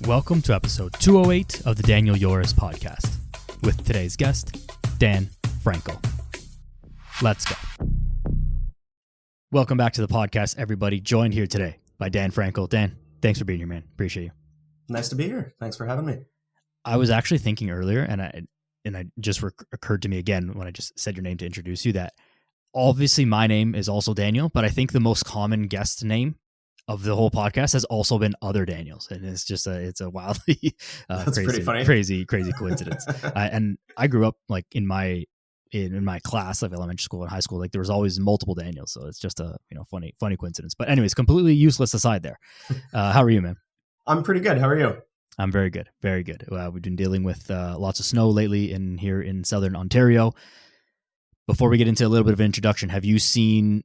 Welcome to episode 208 of the Daniel Yoris podcast with today's guest, Dan Frankel. Let's go. Welcome back to the podcast, everybody. Joined here today by Dan Frankel. Dan, thanks for being here, man. Appreciate you. Nice to be here. Thanks for having me. I was actually thinking earlier, and I just occurred to me again when I just said your name to introduce you, that obviously my name is also Daniel, but I think the most common guest name of the whole podcast has also been other Daniels, and it's just it's a wildly That's pretty funny. crazy coincidence. And I grew up like in my class of elementary school and high school, like there was always multiple Daniels, so it's just a funny coincidence. But anyways, completely useless aside there. How are you, man? I'm pretty good. How are you? I'm very good, very good. We've been dealing with lots of snow lately here in southern Ontario. Before we get into a little bit of an introduction, have you seen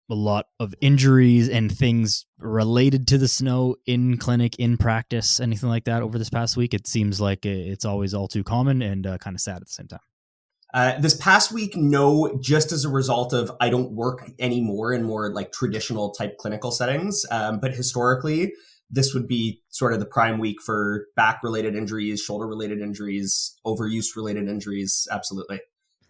a lot of injuries and things related to the snow in clinic, in practice, anything like that over this past week? It seems like it's always all too common and kind of sad at the same time. This past week, no, just as a result of I don't work anymore in more like traditional type clinical settings. But historically, this would be sort of the prime week for back-related injuries, shoulder-related injuries, overuse-related injuries. Absolutely.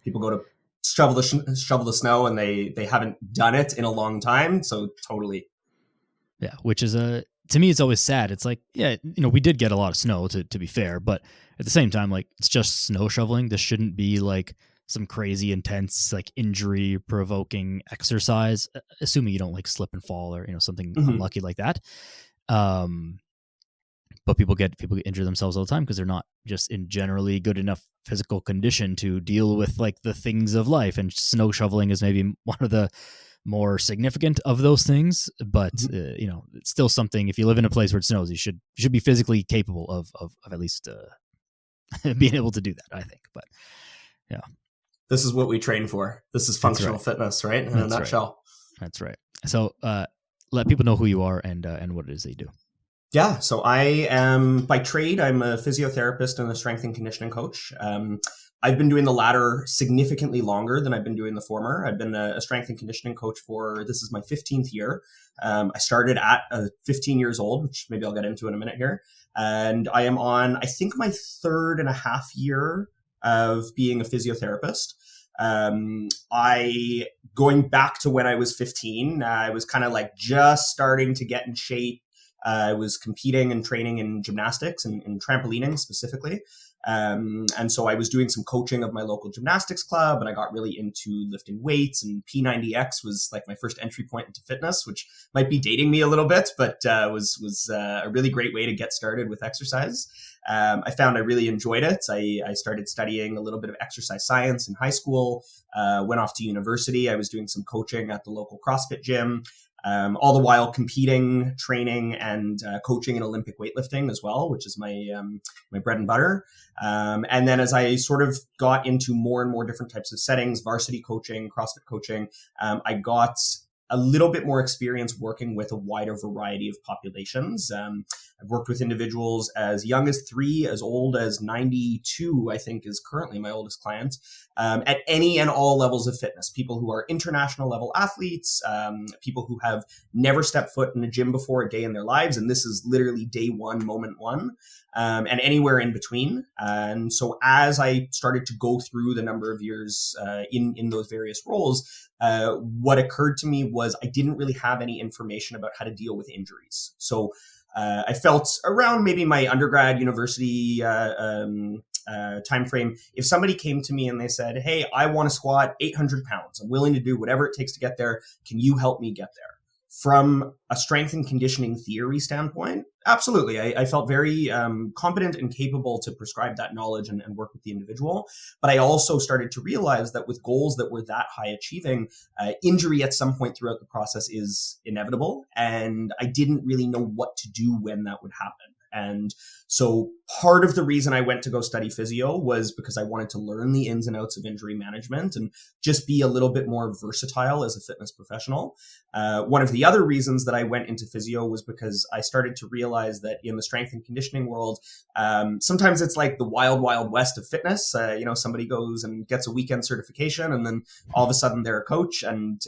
People go to shovel the snow and they haven't done it in a long time. So totally. Yeah. Which is to me, it's always sad. It's like, yeah, we did get a lot of snow to be fair, but at the same time, like it's just snow shoveling. This shouldn't be like some crazy intense, like injury provoking exercise, assuming you don't like slip and fall or, something unlucky like that. But people get injure themselves all the time because they're not just in generally good enough physical condition to deal with like the things of life. And snow shoveling is maybe one of the more significant of those things. But it's still something. If you live in a place where it snows, you should be physically capable of at least being able to do that, I think. But yeah, this is what we train for. This is functional fitness, right? In a nutshell. That's right. So let people know who you are and what it is that you do. Yeah, so I am, by trade, I'm a physiotherapist and a strength and conditioning coach. I've been doing the latter significantly longer than I've been doing the former. I've been a strength and conditioning coach this is my 15th year. I started at 15 years old, which maybe I'll get into in a minute here. And I am on, I think, my 3.5 year of being a physiotherapist. Going back to when I was 15, I was kind of like just starting to get in shape. I was competing and training in gymnastics and trampolining specifically. And so I was doing some coaching of my local gymnastics club, and I got really into lifting weights, and P90X was like my first entry point into fitness, which might be dating me a little bit, but was a really great way to get started with exercise. I found I really enjoyed it. I started studying a little bit of exercise science in high school, went off to university. I was doing some coaching at the local CrossFit gym. All the while competing, training, and coaching in Olympic weightlifting as well, which is my bread and butter. And then as I sort of got into more and more different types of settings, varsity coaching, CrossFit coaching, I got a little bit more experience working with a wider variety of populations. I've worked with individuals as young as 3, as old as 92, I think is currently my oldest client, at any and all levels of fitness. People who are international level athletes, people who have never stepped foot in a gym before a day in their lives. And this is literally day one, moment one, and anywhere in between. And so as I started to go through the number of years in those various roles, what occurred to me was I didn't really have any information about how to deal with injuries. So I felt around maybe my undergrad university timeframe, if somebody came to me and they said, "Hey, I want to squat 800 pounds. I'm willing to do whatever it takes to get there. Can you help me get there?" From a strength and conditioning theory standpoint, absolutely. I felt very competent and capable to prescribe that knowledge and work with the individual. But I also started to realize that with goals that were that high achieving, injury at some point throughout the process is inevitable. And I didn't really know what to do when that would happen. And so part of the reason I went to go study physio was because I wanted to learn the ins and outs of injury management and just be a little bit more versatile as a fitness professional. One of the other reasons that I went into physio was because I started to realize that in the strength and conditioning world, sometimes it's like the wild, wild west of fitness. Somebody goes and gets a weekend certification and then all of a sudden they're a coach. And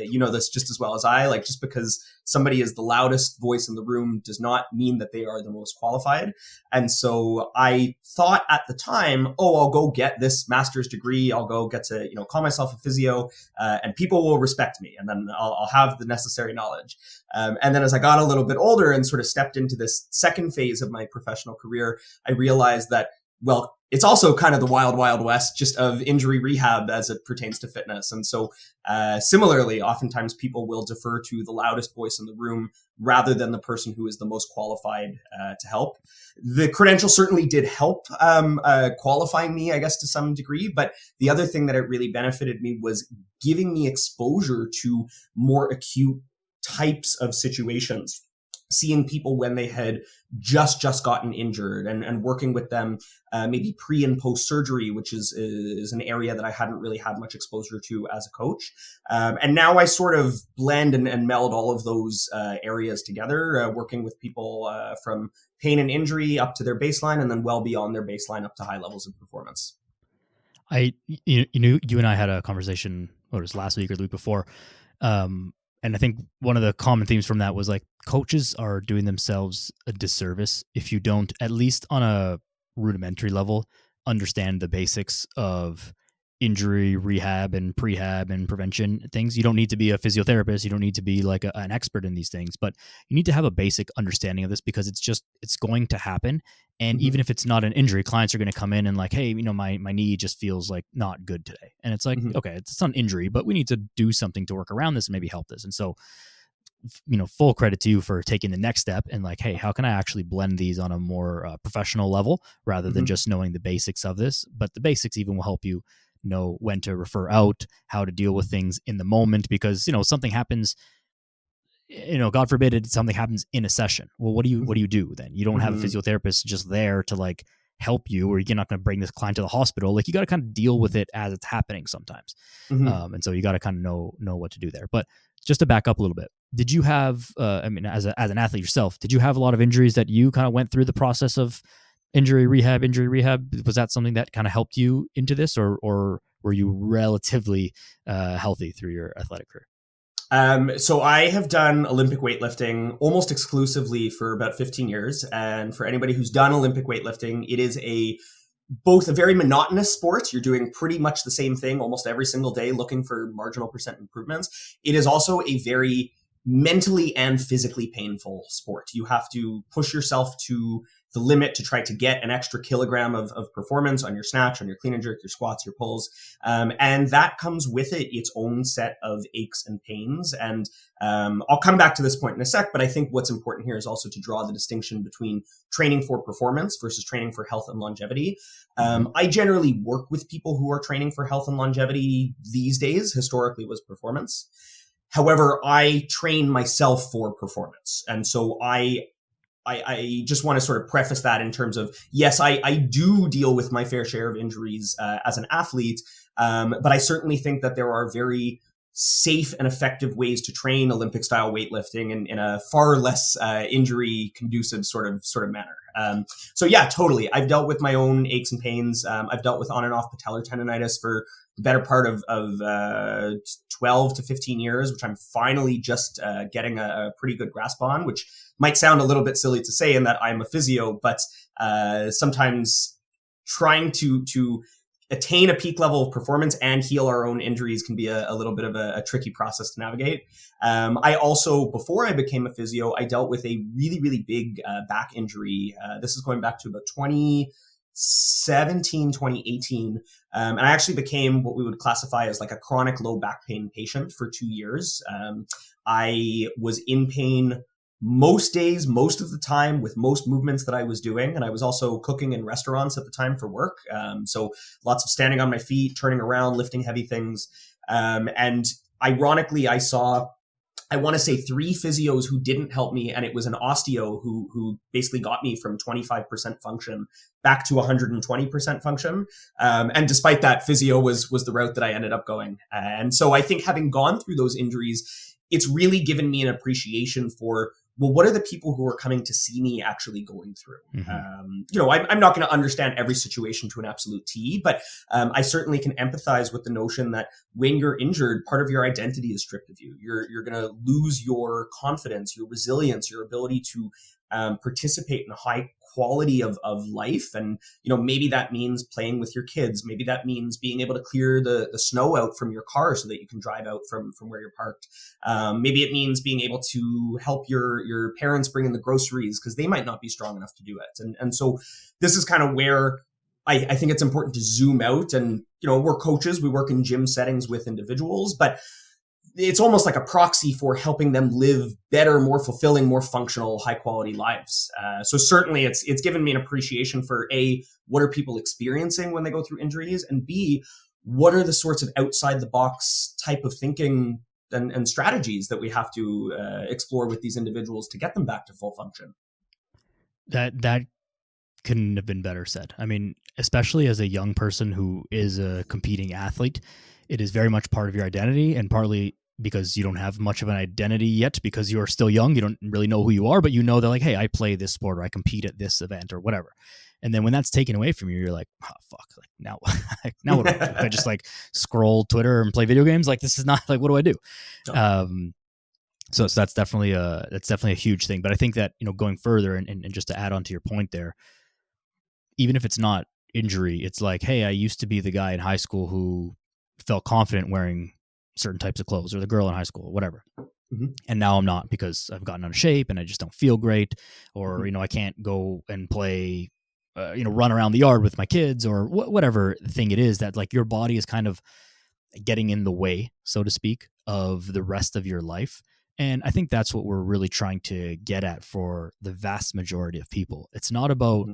you know this just as well as I, like, just because somebody is the loudest voice in the room does not mean that they are the most qualified. And so I thought at the time, I'll go get this master's degree. I'll go get to, call myself a physio, and people will respect me, and then I'll have the necessary knowledge. And then as I got a little bit older and sort of stepped into this second phase of my professional career, I realized that, well, it's also kind of the wild, wild west just of injury rehab as it pertains to fitness. And so similarly, oftentimes people will defer to the loudest voice in the room rather than the person who is the most qualified to help. The credential certainly did help qualifying me, I guess, to some degree. But the other thing that it really benefited me was giving me exposure to more acute types of situations, seeing people when they had just gotten injured and working with them maybe pre and post surgery, which is an area that I hadn't really had much exposure to as a coach. And now I sort of blend and meld all of those areas together, working with people from pain and injury up to their baseline, and then well beyond their baseline up to high levels of performance. You and I had a conversation, what it was last week or the week before, and I think one of the common themes from that was like coaches are doing themselves a disservice if you don't, at least on a rudimentary level, understand the basics of injury rehab and prehab and prevention things. You don't need to be a physiotherapist. You don't need to be like an expert in these things, but you need to have a basic understanding of this because it's going to happen. And even if it's not an injury, clients are going to come in and like, hey, my knee just feels like not good today. And it's like, okay, it's not an injury, but we need to do something to work around this and maybe help this. And so, full credit to you for taking the next step and like, hey, how can I actually blend these on a more professional level rather than just knowing the basics of this? But the basics even will help you know when to refer out, how to deal with things in the moment, because, something happens, God forbid something happens in a session. Well, what do you do then? You don't have a physiotherapist just there to like help you, or you're not going to bring this client to the hospital. Like you got to kind of deal with it as it's happening sometimes. And so you got to kind of know what to do there. But just to back up a little bit, did you have, as an athlete yourself, did you have a lot of injuries that you kind of went through the process of injury rehab? Was that something that kind of helped you into this, or were you relatively healthy through your athletic career? So I have done Olympic weightlifting almost exclusively for about 15 years. And for anybody who's done Olympic weightlifting, it is both a very monotonous sport. You're doing pretty much the same thing almost every single day, looking for marginal percent improvements. It is also a very mentally and physically painful sport. You have to push yourself to the limit to try to get an extra kilogram of performance on your snatch, on your clean and jerk, your squats, your pulls. And that comes with it its own set of aches and pains. And I'll come back to this point in a sec, but I think what's important here is also to draw the distinction between training for performance versus training for health and longevity. I generally work with people who are training for health and longevity these days. Historically was performance. However, I train myself for performance. And so I just want to sort of preface that in terms of, yes, I do deal with my fair share of injuries as an athlete, but I certainly think that there are very safe and effective ways to train Olympic style weightlifting in a far less injury conducive sort of manner. So yeah, totally. I've dealt with my own aches and pains. I've dealt with on and off patellar tendonitis for the better part of 12 to 15 years, which I'm finally just getting a pretty good grasp on, which might sound a little bit silly to say in that I'm a physio, but sometimes trying to attain a peak level of performance and heal our own injuries can be a little bit of a tricky process to navigate. I also, before I became a physio, I dealt with a really, really big back injury. This is going back to about 2017, 2018. And I actually became what we would classify as like a chronic low back pain patient for 2 years. I was in pain most days, most of the time, with most movements that I was doing. And I was also cooking in restaurants at the time for work. So lots of standing on my feet, turning around, lifting heavy things. And ironically, I saw I want to say 3 physios who didn't help me, and it was an osteo who basically got me from 25% function back to 120% function. And despite that, physio was the route that I ended up going. And so I think having gone through those injuries, it's really given me an appreciation for, well, what are the people who are coming to see me actually going through? I'm not going to understand every situation to an absolute T, but I certainly can empathize with the notion that when you're injured, part of your identity is stripped of you. You're going to lose your confidence, your resilience, your ability to participate in a high quality of life. And, maybe that means playing with your kids. Maybe that means being able to clear the snow out from your car so that you can drive out from where you're parked. Maybe it means being able to help your parents bring in the groceries because they might not be strong enough to do it. And so this is kind of where I think it's important to zoom out. And, we're coaches, we work in gym settings with individuals, but it's almost like a proxy for helping them live better, more fulfilling, more functional, high quality lives. So certainly it's given me an appreciation for A, what are people experiencing when they go through injuries? And B, what are the sorts of outside the box type of thinking and strategies that we have to explore with these individuals to get them back to full function? That couldn't have been better said. I mean, especially as a young person who is a competing athlete, it is very much part of your identity, and partly because you don't have much of an identity yet because you're still young. You don't really know who you are, but you know that like, hey, I play this sport or I compete at this event or whatever. And then when that's taken away from you, you're like, oh, fuck, like now, now what do I do? I just like scroll Twitter and play video games. Like, this is not like, what do I do? No. So that's definitely a huge thing. But I think that, going further and just to add on to your point there, even if it's not injury, it's like, hey, I used to be the guy in high school who felt confident wearing certain types of clothes, or the girl in high school, whatever. Mm-hmm. And now I'm not because I've gotten out of shape and I just don't feel great, or, I can't go and play, run around the yard with my kids or whatever thing it is that like your body is kind of getting in the way, so to speak, of the rest of your life. And I think that's what we're really trying to get at for the vast majority of people. It's not about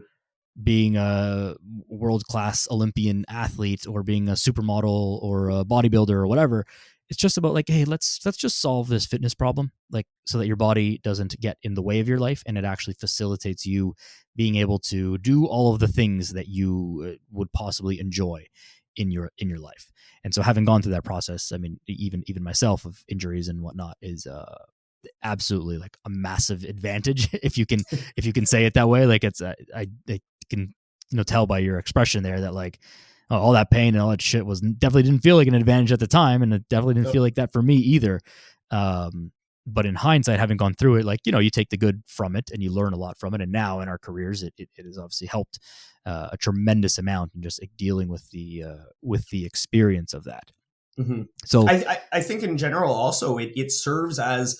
being a world-class Olympian athlete or being a supermodel or a bodybuilder or whatever. It's just about like, hey, let's just solve this fitness problem, like so that your body doesn't get in the way of your life and it actually facilitates you being able to do all of the things that you would possibly enjoy in your life. And so having gone through that process, I mean, even myself of injuries and whatnot is absolutely like a massive advantage if you can say it that way. Like it's I can tell by your expression there that like all that pain and all that shit was definitely didn't feel like an advantage at the time, and it definitely didn't feel like that for me either. But in hindsight, having gone through it, like you take the good from it and you learn a lot from it. And now in our careers, it has obviously helped a tremendous amount in just like, dealing with the experience of that. Mm-hmm. So I think in general also it serves as,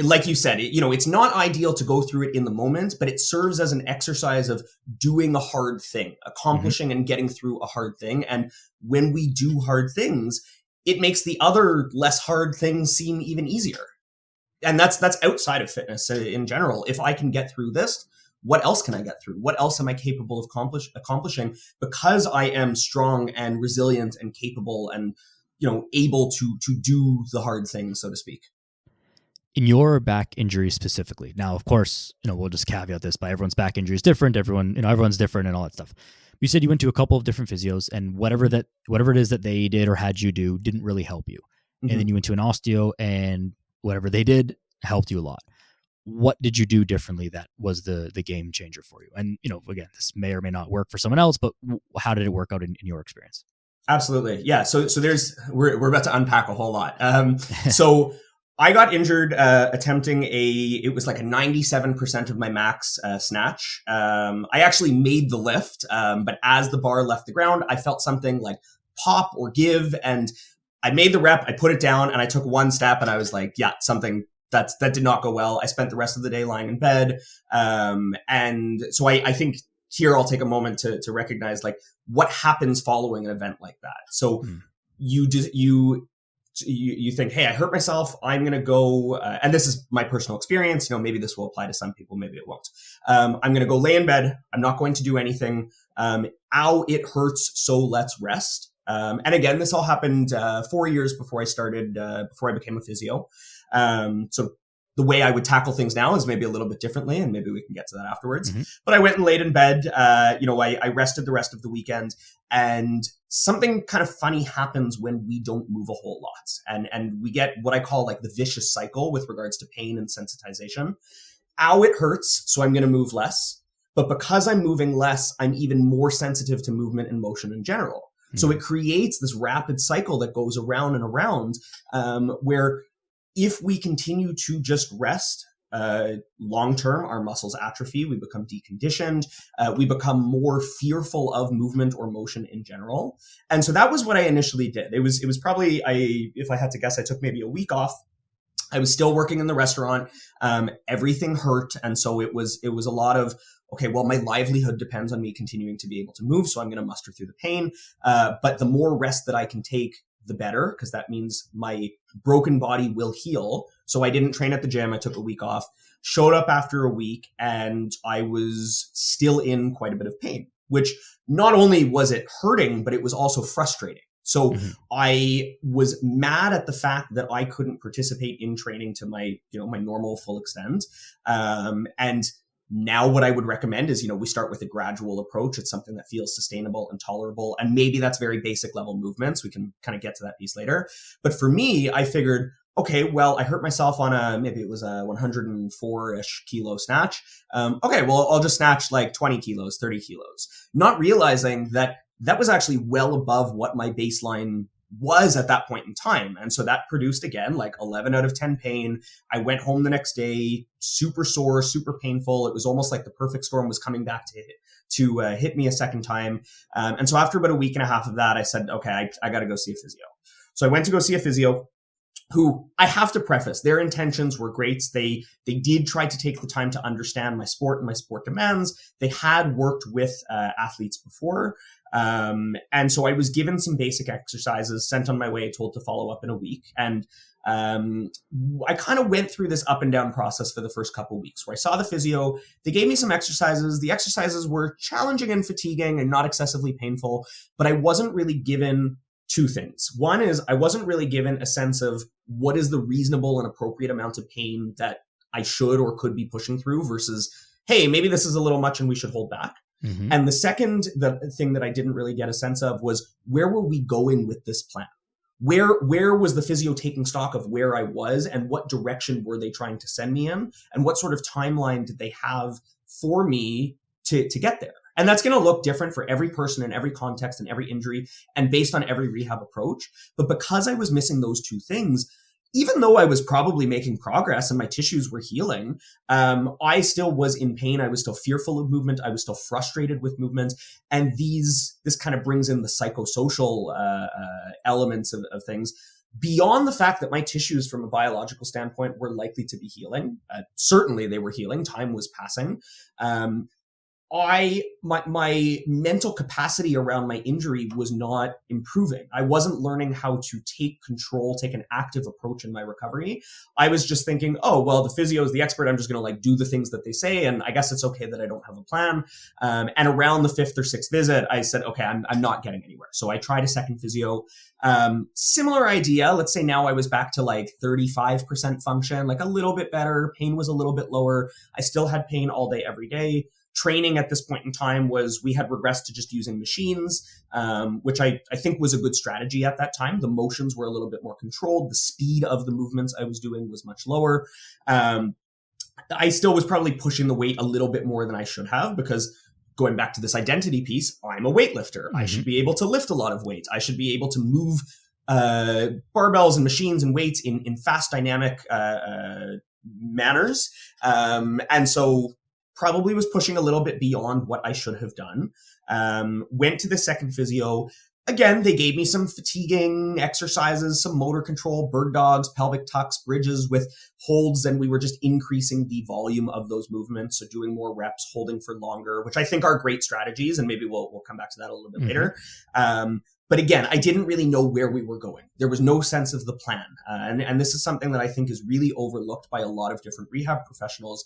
like you said, it's not ideal to go through it in the moment, but it serves as an exercise of doing a hard thing, accomplishing and getting through a hard thing. And when we do hard things, it makes the other less hard things seem even easier. And that's outside of fitness in general. If I can get through this, what else can I get through? What else am I capable of accomplishing because I am strong and resilient and capable and, able to do the hard things, so to speak. In your back injury specifically, now, of course, we'll just caveat this by everyone's back injury is different. Everyone's different and all that stuff. You said you went to a couple of different physios and whatever it is that they did or had you do didn't really help you. Mm-hmm. And then you went to an osteo and whatever they did helped you a lot. What did you do differently that was the game changer for you? And, again, this may or may not work for someone else, but how did it work out in your experience? Absolutely. Yeah. So we're about to unpack a whole lot. So I got injured attempting it was like a 97% of my max snatch. I actually made the lift, but as the bar left the ground, I felt something like pop or give, and I made the rep, I put it down, and I took one step, and I was like, yeah, something that did not go well. I spent the rest of the day lying in bed. And so I think here I'll take a moment to recognize like what happens following an event like that. So you think, hey, I hurt myself. I'm going to go, and this is my personal experience. Maybe this will apply to some people. Maybe it won't. I'm going to go lay in bed. I'm not going to do anything. Ow, it hurts. So let's rest. And again, this all happened 4 years before I became a physio. So the way I would tackle things now is maybe a little bit differently, and maybe we can get to that afterwards. Mm-hmm. But I went and laid in bed. I rested the rest of the weekend, and something kind of funny happens when we don't move a whole lot. And we get what I call like the vicious cycle with regards to pain and sensitization. Ow, it hurts, so I'm going to move less. But because I'm moving less, I'm even more sensitive to movement and motion in general. Mm-hmm. So it creates this rapid cycle that goes around and around, where if we continue to just rest, long-term, our muscles atrophy, we become deconditioned, we become more fearful of movement or motion in general. And so that was what I initially did. It was probably, if I had to guess, I took maybe a week off. I was still working in the restaurant. Everything hurt. And so it was a lot of, okay, well, my livelihood depends on me continuing to be able to move. So I'm going to muster through the pain. But the more rest that I can take, the better, because that means my broken body will heal. So I didn't train at the gym. I took a week off, showed up after a week, and I was still in quite a bit of pain, which not only was it hurting, but it was also frustrating. So mm-hmm. I was mad at the fact that I couldn't participate in training to my normal full extent. And now what I would recommend is, we start with a gradual approach. It's something that feels sustainable and tolerable. And maybe that's very basic level movements. We can kind of get to that piece later. But for me, I figured, okay, well, I hurt myself on maybe it was a 104-ish kilo snatch. Okay, well, I'll just snatch like 20 kilos, 30 kilos, not realizing that was actually well above what my baseline was at that point in time. And so that produced, again, like 11 out of 10 pain. I went home the next day, super sore, super painful. It was almost like the perfect storm was coming back to hit me a second time. And so after about a week and a half of that, I said, okay, I got to go see a physio. So I went to go see a physio, who, I have to preface, their intentions were great. They did try to take the time to understand my sport and my sport demands. They had worked with athletes before. And so I was given some basic exercises, sent on my way, told to follow up in a week. And I kind of went through this up and down process for the first couple of weeks where I saw the physio. They gave me some exercises. The exercises were challenging and fatiguing and not excessively painful, but I wasn't really given two things. One is I wasn't really given a sense of what is the reasonable and appropriate amount of pain that I should or could be pushing through versus, hey, maybe this is a little much and we should hold back. Mm-hmm. And the thing that I didn't really get a sense of was, where were we going with this plan? Where was the physio taking stock of where I was, and what direction were they trying to send me in, and what sort of timeline did they have for me to get there? And that's going to look different for every person in every context and every injury and based on every rehab approach. But because I was missing those two things, even though I was probably making progress and my tissues were healing, I still was in pain. I was still fearful of movement. I was still frustrated with movement. And this kind of brings in the psychosocial elements of things. Beyond the fact that my tissues from a biological standpoint were likely to be healing, certainly they were healing, time was passing. My mental capacity around my injury was not improving. I wasn't learning how to take control, take an active approach in my recovery. I was just thinking, oh, well, the physio is the expert. I'm just going to do the things that they say. And I guess it's okay that I don't have a plan. And around the 5th or 6th visit, I said, okay, I'm not getting anywhere. So I tried a second physio. Similar idea. Let's say now I was back to 35% function, a little bit better. Pain was a little bit lower. I still had pain all day, every day. Training at this point in time we had regressed to just using machines, which I think was a good strategy at that time. The motions were a little bit more controlled. The speed of the movements I was doing was much lower. I still was probably pushing the weight a little bit more than I should have, because going back to this identity piece, I'm a weightlifter. Mm-hmm. I should be able to lift a lot of weight. I should be able to move barbells and machines and weights in fast, dynamic manners. And so probably was pushing a little bit beyond what I should have done. Went to the second physio. Again, they gave me some fatiguing exercises, some motor control, bird dogs, pelvic tucks, bridges with holds, and we were just increasing the volume of those movements. So doing more reps, holding for longer, which I think are great strategies. And maybe we'll come back to that a little bit mm-hmm. later. But again, I didn't really know where we were going. There was no sense of the plan. And this is something that I think is really overlooked by a lot of different rehab professionals.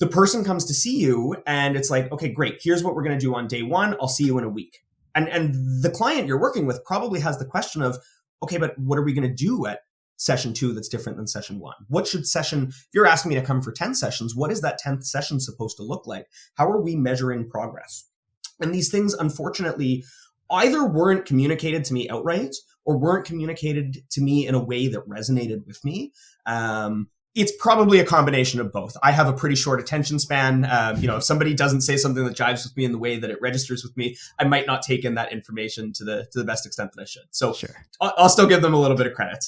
The person comes to see you and it's like, okay, great. Here's what we're going to do on day one. I'll see you in a week. and the client you're working with probably has the question of, okay, but what are we going to do at session 2 that's different than session 1? What should session, if you're asking me to come for 10 sessions, what is that 10th session supposed to look like? How are we measuring progress? And these things, unfortunately, either weren't communicated to me outright or weren't communicated to me in a way that resonated with me. It's probably a combination of both. I have a pretty short attention span. If somebody doesn't say something that jives with me in the way that it registers with me, I might not take in that information to the best extent that I should. So Sure. I'll still give them a little bit of credit.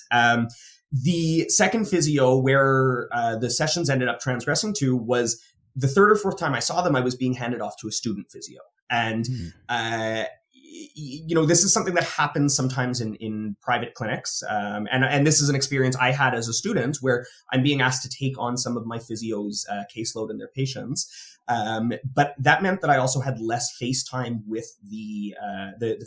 The second physio where the sessions ended up transgressing to was the third or fourth time I saw them, I was being handed off to a student physio. And this is something that happens sometimes in private clinics. And this is an experience I had as a student where I'm being asked to take on some of my physio's caseload and their patients. But that meant that I also had less face time with the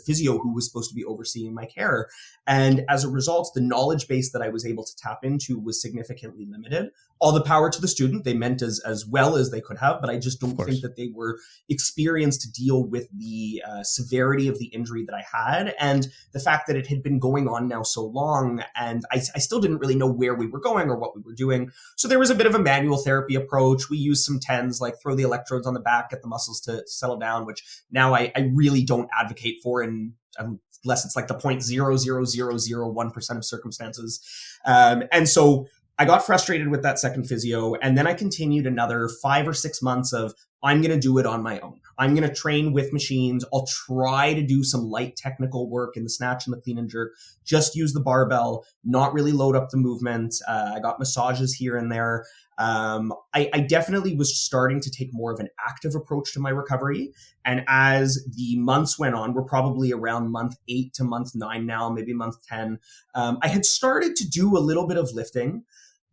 physio who was supposed to be overseeing my care. And as a result, the knowledge base that I was able to tap into was significantly limited. All the power to the student. They meant as well as they could have, but I just don't think that they were experienced to deal with the severity of the injury that I had and the fact that it had been going on now so long. And I still didn't really know where we were going or what we were doing. So there was a bit of a manual therapy approach. We used some TENS, like throw the electrodes on the back, get the muscles to settle down, which now I really don't advocate for unless it's like the 0.00001% of circumstances. And so I got frustrated with that second physio. And then I continued another 5 or 6 months of, I'm going to do it on my own. I'm going to train with machines. I'll try to do some light technical work in the snatch and the clean and jerk, just use the barbell, not really load up the movement. I got massages here and there. I definitely was starting to take more of an active approach to my recovery. And as the months went on, we're probably around month 8 to month 9 now, maybe month 10. I had started to do a little bit of lifting,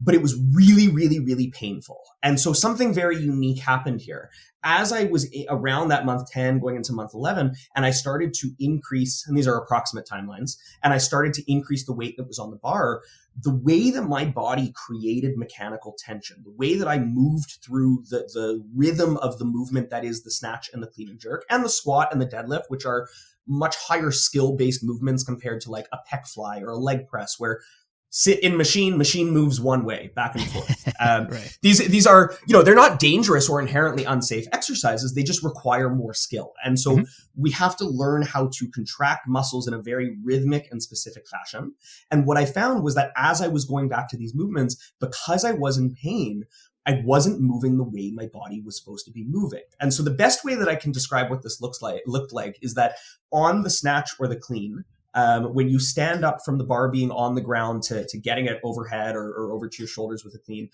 but it was really, really, really painful. And so something very unique happened here. As I was around that month 10 going into month 11, and I started to increase, and these are approximate timelines, and I started to increase the weight that was on the bar, the way that my body created mechanical tension, the way that I moved through the rhythm of the movement that is the snatch and the clean and jerk, and the squat and the deadlift, which are much higher skill-based movements compared to like a pec fly or a leg press, where sit in machine moves one way back and forth. Right. These are, they're not dangerous or inherently unsafe exercises. They just require more skill. And so we have to learn how to contract muscles in a very rhythmic and specific fashion. And what I found was that as I was going back to these movements, because I was in pain, I wasn't moving the way my body was supposed to be moving. And so the best way that I can describe what this looked like is that on the snatch or the clean, when you stand up from the bar being on the ground to getting it overhead or over to your shoulders with a clean,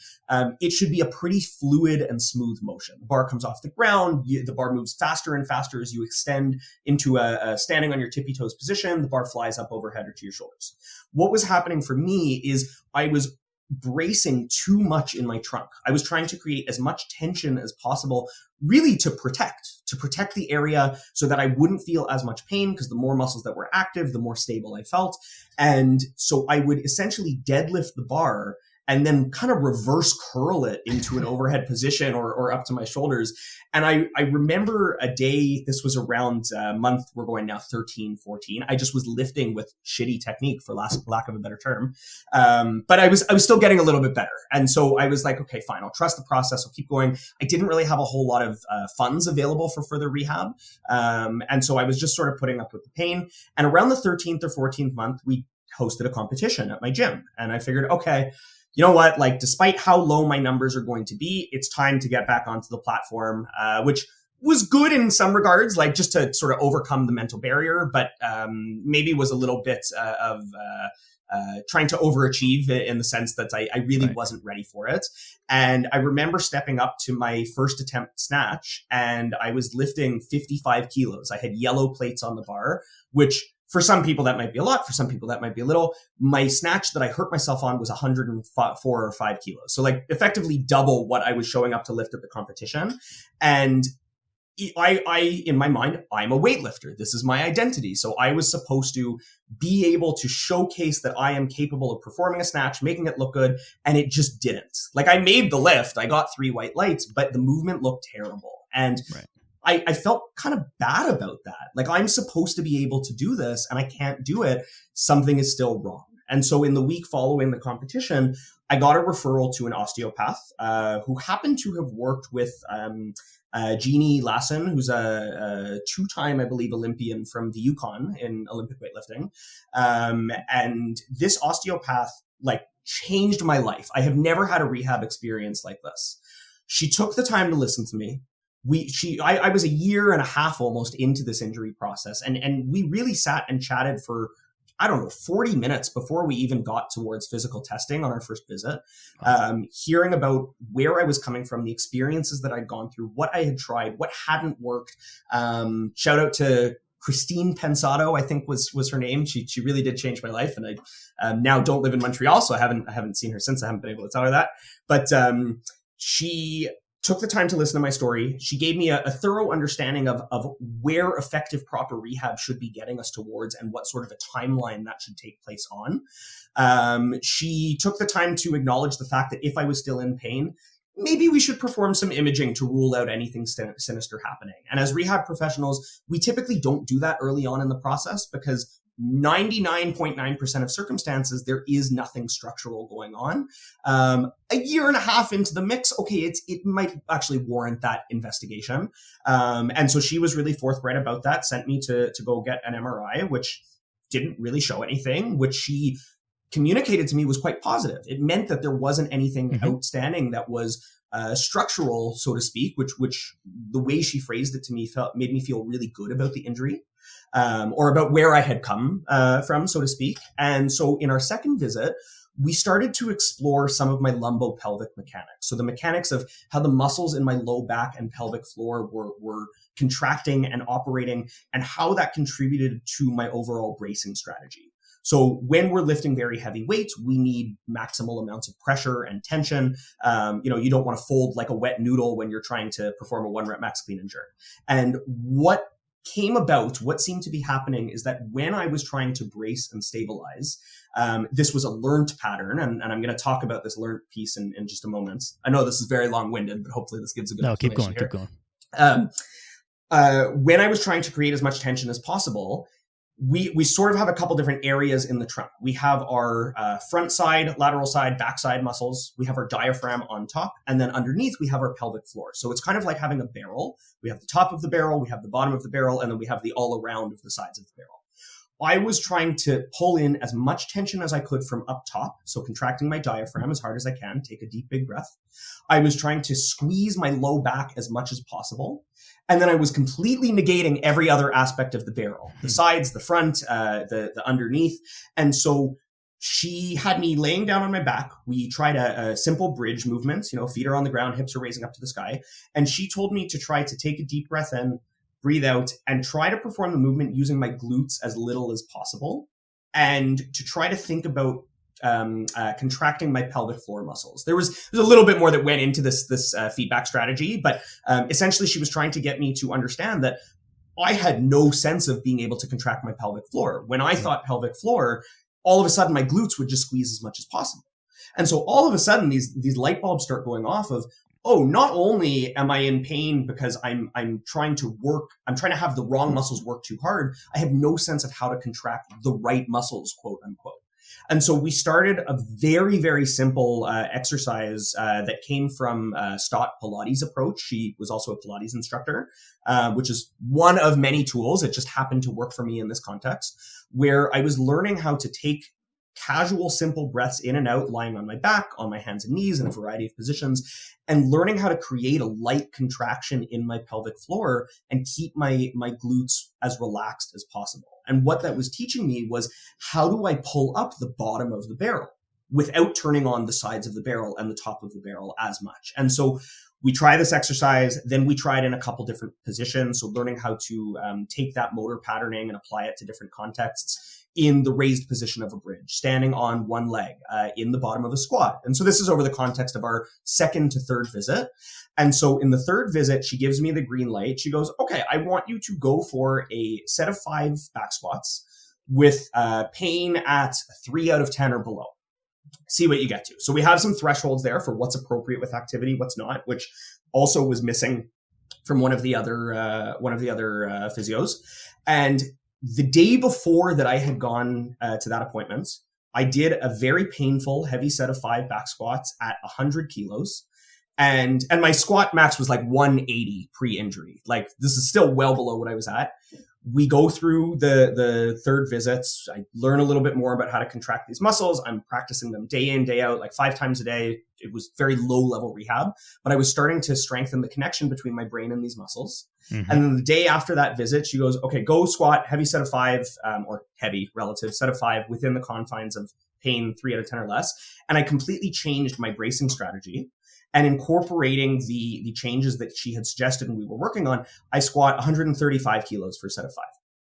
it should be a pretty fluid and smooth motion. The bar comes off the ground, the bar moves faster and faster as you extend into a standing on your tippy toes position. The bar flies up overhead or to your shoulders. What was happening for me is I was bracing too much in my trunk. I was trying to create as much tension as possible, really to protect the area so that I wouldn't feel as much pain, because the more muscles that were active, the more stable I felt. And so I would essentially deadlift the bar and then kind of reverse curl it into an overhead position or up to my shoulders. And I remember a day, this was around month, we're going now 13, 14. I just was lifting with shitty technique, for lack of a better term. But I was still getting a little bit better. And so I was like, okay, fine, I'll trust the process. I'll keep going. I didn't really have a whole lot of funds available for further rehab. And so I was just sort of putting up with the pain. And around the 13th or 14th month, we hosted a competition at my gym. And I figured, okay, you know what, like despite how low my numbers are going to be, it's time to get back onto the platform, which was good in some regards, like just to sort of overcome the mental barrier, but maybe was a little bit of trying to overachieve in the sense that I really wasn't ready for it. And I remember stepping up to my first attempt snatch, and I was lifting 55 kilos. I had yellow plates on the bar, which for some people that might be a lot, for some people that might be a little. My snatch that I hurt myself on was 104 or 5 kilos. So like effectively double what I was showing up to lift at the competition. And I, in my mind, I'm a weightlifter. This is my identity. So I was supposed to be able to showcase that I am capable of performing a snatch, making it look good. And it just didn't. Like I made the lift. I got 3 white lights, but the movement looked terrible. And I felt kind of bad about that. Like, I'm supposed to be able to do this and I can't do it. Something is still wrong. And so in the week following the competition, I got a referral to an osteopath who happened to have worked with Jeannie Lassen, who's a two-time, I believe, Olympian from the Yukon in Olympic weightlifting. And this osteopath like changed my life. I have never had a rehab experience like this. She took the time to listen to me. I was a year and a half almost into this injury process. And we really sat and chatted for, I don't know, 40 minutes before we even got towards physical testing on our first visit, hearing about where I was coming from, the experiences that I'd gone through, what I had tried, what hadn't worked. Shout out to Christine Pensato, I think was her name. She really did change my life. And I now don't live in Montreal, so I haven't seen her since. I haven't been able to tell her that. But she took the time to listen to my story. She gave me a thorough understanding of where effective, proper rehab should be getting us towards and what sort of a timeline that should take place on. She took the time to acknowledge the fact that if I was still in pain, maybe we should perform some imaging to rule out anything sinister happening. And as rehab professionals, we typically don't do that early on in the process because 99.9% of circumstances, there is nothing structural going on. A year and a half into the mix, okay, it might actually warrant that investigation. And so she was really forthright about that, sent me to go get an MRI, which didn't really show anything, which she communicated to me was quite positive. It meant that there wasn't anything outstanding that was structural, so to speak, which the way she phrased it to me made me feel really good about the injury. Or about where I had come from, so to speak. And so in our second visit, we started to explore some of my lumbopelvic mechanics. So the mechanics of how the muscles in my low back and pelvic floor were contracting and operating and how that contributed to my overall bracing strategy. So when we're lifting very heavy weights, we need maximal amounts of pressure and tension. You don't want to fold like a wet noodle when you're trying to perform a 1 rep max clean and jerk. And what seemed to be happening is that when I was trying to brace and stabilize, this was a learned pattern. And I'm going to talk about this learned piece in just a moment. I know this is very long-winded, but hopefully this gives a good explanation. Keep going. When I was trying to create as much tension as possible, we sort of have a couple different areas in the trunk. We have our front side, lateral side, back side muscles. We have our diaphragm on top. And then underneath, we have our pelvic floor. So it's kind of like having a barrel. We have the top of the barrel, we have the bottom of the barrel, and then we have the all around of the sides of the barrel. I was trying to pull in as much tension as I could from up top. So contracting my diaphragm as hard as I can, take a deep, big breath. I was trying to squeeze my low back as much as possible. And then I was completely negating every other aspect of the barrel, the sides, the front, the underneath. And so she had me laying down on my back. We tried a simple bridge movement, feet are on the ground, hips are raising up to the sky. And she told me to try to take a deep breath in, breathe out, and try to perform the movement using my glutes as little as possible. And to try to think about contracting my pelvic floor muscles. There's a little bit more that went into this feedback strategy, but essentially she was trying to get me to understand that I had no sense of being able to contract my pelvic floor. When I thought pelvic floor, all of a sudden my glutes would just squeeze as much as possible. And so all of a sudden these light bulbs start going off of, oh, not only am I in pain because I'm trying to have the wrong muscles work too hard, I have no sense of how to contract the right muscles, quote unquote. And so we started a very, very simple exercise that came from Stott Pilates' approach. She was also a Pilates instructor, which is one of many tools. It just happened to work for me in this context, where I was learning how to take casual, simple breaths in and out, lying on my back, on my hands and knees in a variety of positions, and learning how to create a light contraction in my pelvic floor and keep my glutes as relaxed as possible. And what that was teaching me was, how do I pull up the bottom of the barrel without turning on the sides of the barrel and the top of the barrel as much? And so we try this exercise, then we tried in a couple different positions. So learning how to take that motor patterning and apply it to different contexts in the raised position of a bridge, standing on one leg, in the bottom of a squat. And so this is over the context of our second to third visit. And so in the third visit, she gives me the green light. She goes, okay, I want you to go for a set of 5 back squats with pain at 3 out of 10 or below. See what you get to. So we have some thresholds there for what's appropriate with activity, what's not, which also was missing from one of the other physios. And the day before that I had gone to that appointment, I did a very painful, heavy set of 5 back squats at 100 kilos. And my squat max was like 180 pre-injury. Like, this is still well below what I was at. We go through the third visits. I learn a little bit more about how to contract these muscles. I'm practicing them day in, day out, like 5 times a day. It was very low level rehab, but I was starting to strengthen the connection between my brain and these muscles. Mm-hmm. And then the day after that visit, she goes, okay, go squat heavy set of 5, or heavy relative set of 5 within the confines of pain 3 out of 10 or less. And I completely changed my bracing strategy. And incorporating the changes that she had suggested and we were working on, I squat 135 kilos for a set of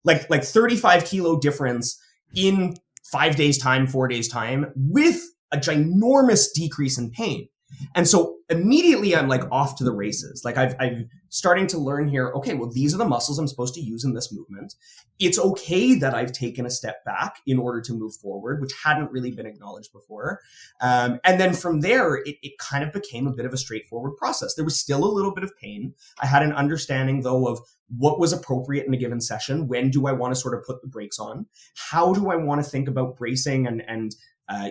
5. Like 35 kilo difference in 5 days time, 4 days time, with a ginormous decrease in pain. And so immediately I'm like off to the races. Like I'm starting to learn here, okay, well, these are the muscles I'm supposed to use in this movement. It's okay that I've taken a step back in order to move forward, which hadn't really been acknowledged before. And then from there, it kind of became a bit of a straightforward process. There was still a little bit of pain. I had an understanding, though, of what was appropriate in a given session. When do I want to sort of put the brakes on? How do I want to think about bracing and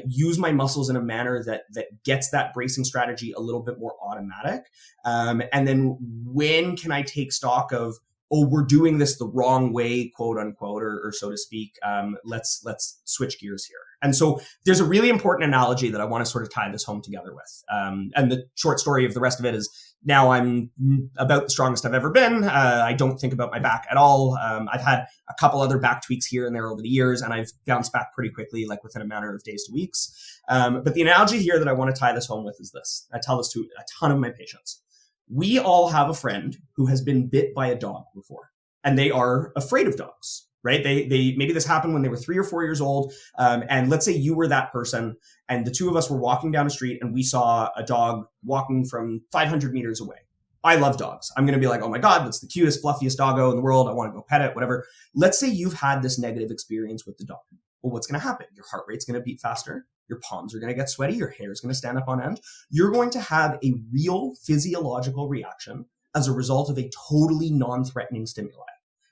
use my muscles in a manner that gets that bracing strategy a little bit more automatic? And then when can I take stock of, oh, we're doing this the wrong way, quote unquote, or so to speak. Let's switch gears here. And so there's a really important analogy that I want to sort of tie this home together with. And the short story of the rest of it is, now I'm about the strongest I've ever been. I don't think about my back at all. I've had a couple other back tweaks here and there over the years, and I've bounced back pretty quickly, like within a matter of days to weeks. But the analogy here that I want to tie this home with is this. I tell this to a ton of my patients. We all have a friend who has been bit by a dog before, and they are afraid of dogs. Right? They maybe this happened when they were 3 or 4 years old. And let's say you were that person and the two of us were walking down the street and we saw a dog walking from 500 meters away. I love dogs. I'm going to be like, oh my God, that's the cutest, fluffiest doggo in the world. I want to go pet it, whatever. Let's say you've had this negative experience with the dog. Well, what's going to happen? Your heart rate's going to beat faster. Your palms are going to get sweaty. Your hair is going to stand up on end. You're going to have a real physiological reaction as a result of a totally non-threatening stimuli.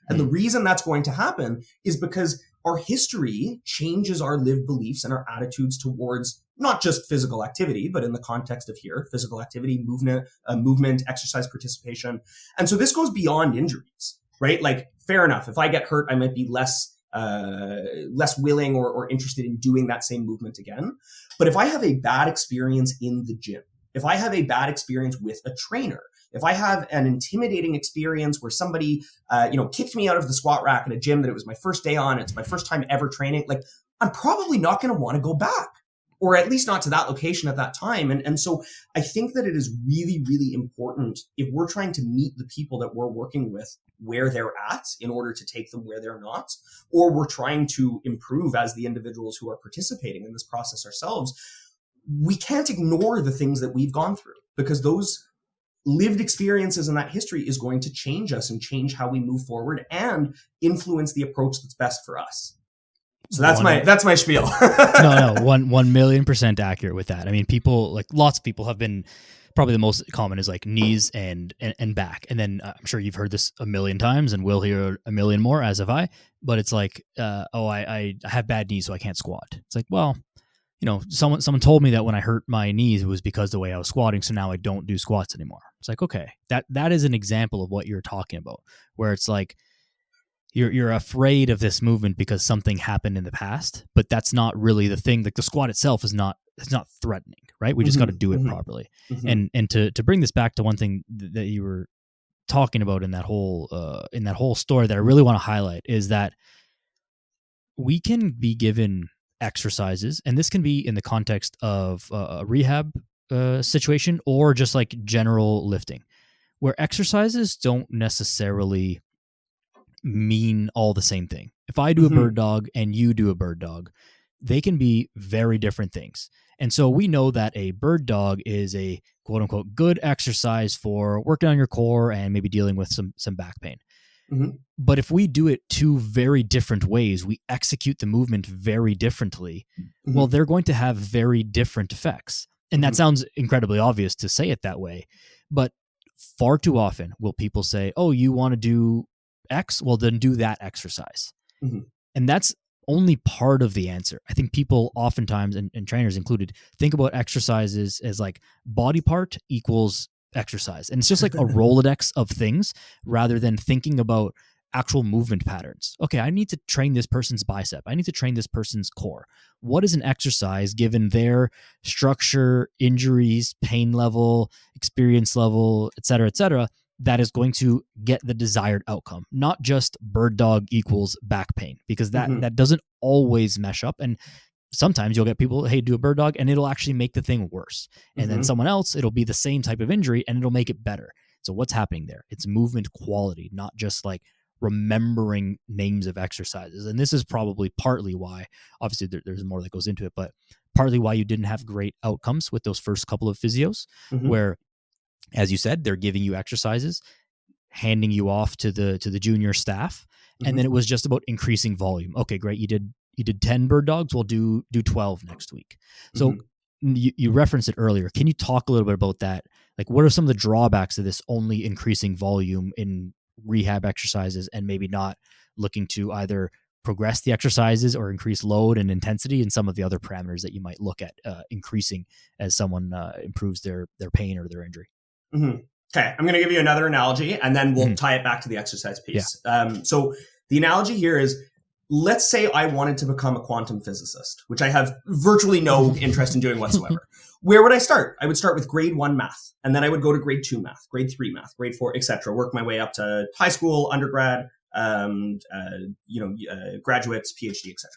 And the reason that's going to happen is because our history changes our lived beliefs and our attitudes towards not just physical activity, but in the context of here, physical activity, movement, exercise participation. And so this goes beyond injuries, right? Like, fair enough. If I get hurt, I might be less willing or interested in doing that same movement again. But if I have a bad experience in the gym, if I have a bad experience with a trainer, if I have an intimidating experience where somebody, kicked me out of the squat rack at a gym that it was my first day on, it's my first time ever training, like, I'm probably not going to want to go back, or at least not to that location at that time. And so I think that it is really, really important, if we're trying to meet the people that we're working with where they're at in order to take them where they're not, or we're trying to improve as the individuals who are participating in this process ourselves, we can't ignore the things that we've gone through, because those lived experiences in that history is going to change us and change how we move forward and influence the approach that's best for us. So that's my spiel. No, 1,000,000% accurate with that. I mean, people, like, lots of people have been, probably the most common is like knees and back. And then I'm sure you've heard this a million times and will hear a million more, as have I, but it's like, I have bad knees, so I can't squat. It's like, well, someone told me that when I hurt my knees, it was because of the way I was squatting. So now I don't do squats anymore. It's like, okay, that is an example of what you're talking about, where it's like, you're afraid of this movement because something happened in the past, but that's not really the thing. Like, the squat itself it's not threatening, right? We just got to do it properly. And to bring this back to one thing that you were talking about in that whole story that I really want to highlight is that we can be given exercises, and this can be in the context of a rehab situation or just like general lifting, where exercises don't necessarily mean all the same thing. If I do a bird dog and you do a bird dog, they can be very different things. And so we know that a bird dog is a quote unquote good exercise for working on your core and maybe dealing with some back pain. But if we do it two very different ways, we execute the movement very differently, well, they're going to have very different effects. And that sounds incredibly obvious to say it that way, but far too often will people say, oh, you want to do X? Well, then do that exercise. Mm-hmm. And that's only part of the answer. I think people oftentimes, and trainers included, think about exercises as like body part equals exercise. And it's just like a Rolodex of things rather than thinking about actual movement patterns. Okay, I need to train this person's bicep. I need to train this person's core. What is an exercise given their structure, injuries, pain level, experience level, et cetera, that is going to get the desired outcome, not just bird dog equals back pain, because that doesn't always mesh up. And sometimes you'll get people, hey, do a bird dog, and it'll actually make the thing worse. And then someone else, it'll be the same type of injury and it'll make it better. So what's happening there? It's movement quality, not just like remembering names of exercises. And this is probably partly why, obviously there's more that goes into it, but partly why you didn't have great outcomes with those first couple of physios, where, as you said, they're giving you exercises, handing you off to the junior staff, and then it was just about increasing volume. Okay, great, you did 10 bird dogs, we'll do 12 next week. So you referenced it earlier. Can you talk a little bit about that? Like, what are some of the drawbacks of this only increasing volume in rehab exercises and maybe not looking to either progress the exercises or increase load and intensity and some of the other parameters that you might look at increasing as someone improves their pain or their injury? Okay, I'm going to give you another analogy and then we'll tie it back to the exercise piece. Yeah. So the analogy here is, let's say I wanted to become a quantum physicist, which I have virtually no interest in doing whatsoever. Where would I start? I would start with grade 1 math, and then I would go to grade 2 math, grade 3 math, grade 4, etc. Work my way up to high school, undergrad, graduates, PhD, etc.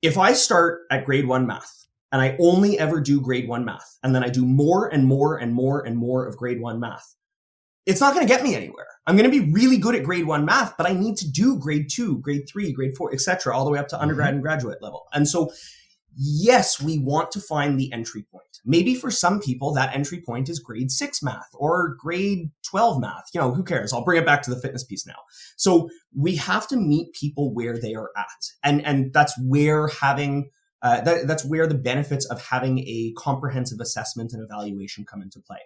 If I start at grade 1 math and I only ever do grade 1 math, and then I do more and more and more and more of grade 1 math, it's not going to get me anywhere. I'm going to be really good at grade 1 math, but I need to do grade 2, grade 3, grade 4, etc., all the way up to undergrad and graduate level. And so, yes, we want to find the entry point. Maybe for some people, that entry point is grade 6 math or grade 12 math. You know, who cares? I'll bring it back to the fitness piece now. So we have to meet people where they are at. And that's where having that's where the benefits of having a comprehensive assessment and evaluation come into play.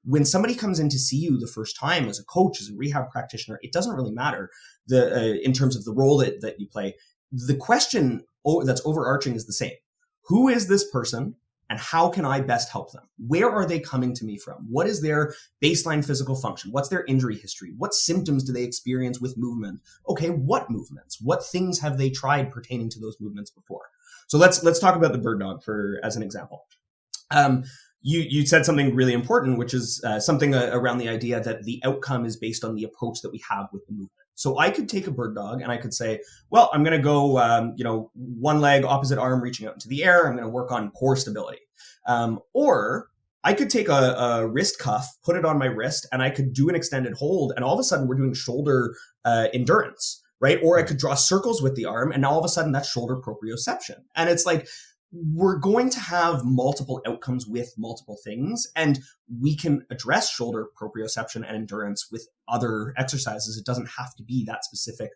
When somebody comes in to see you the first time as a coach, as a rehab practitioner, it doesn't really matter in terms of the role that you play. The question that's overarching is the same. Who is this person and how can I best help them? Where are they coming to me from? What is their baseline physical function? What's their injury history? What symptoms do they experience with movement? Okay, what movements? What things have they tried pertaining to those movements before? So let's talk about the bird dog as an example. You said something really important, which is something around the idea that the outcome is based on the approach that we have with the movement. So I could take a bird dog and I could say, well, I'm going to go, one leg, opposite arm, reaching out into the air. I'm going to work on core stability. Or I could take a wrist cuff, put it on my wrist, and I could do an extended hold. And all of a sudden we're doing shoulder endurance. Right? Or I could draw circles with the arm, and now all of a sudden that's shoulder proprioception. And it's like, we're going to have multiple outcomes with multiple things, and we can address shoulder proprioception and endurance with other exercises. It doesn't have to be that specific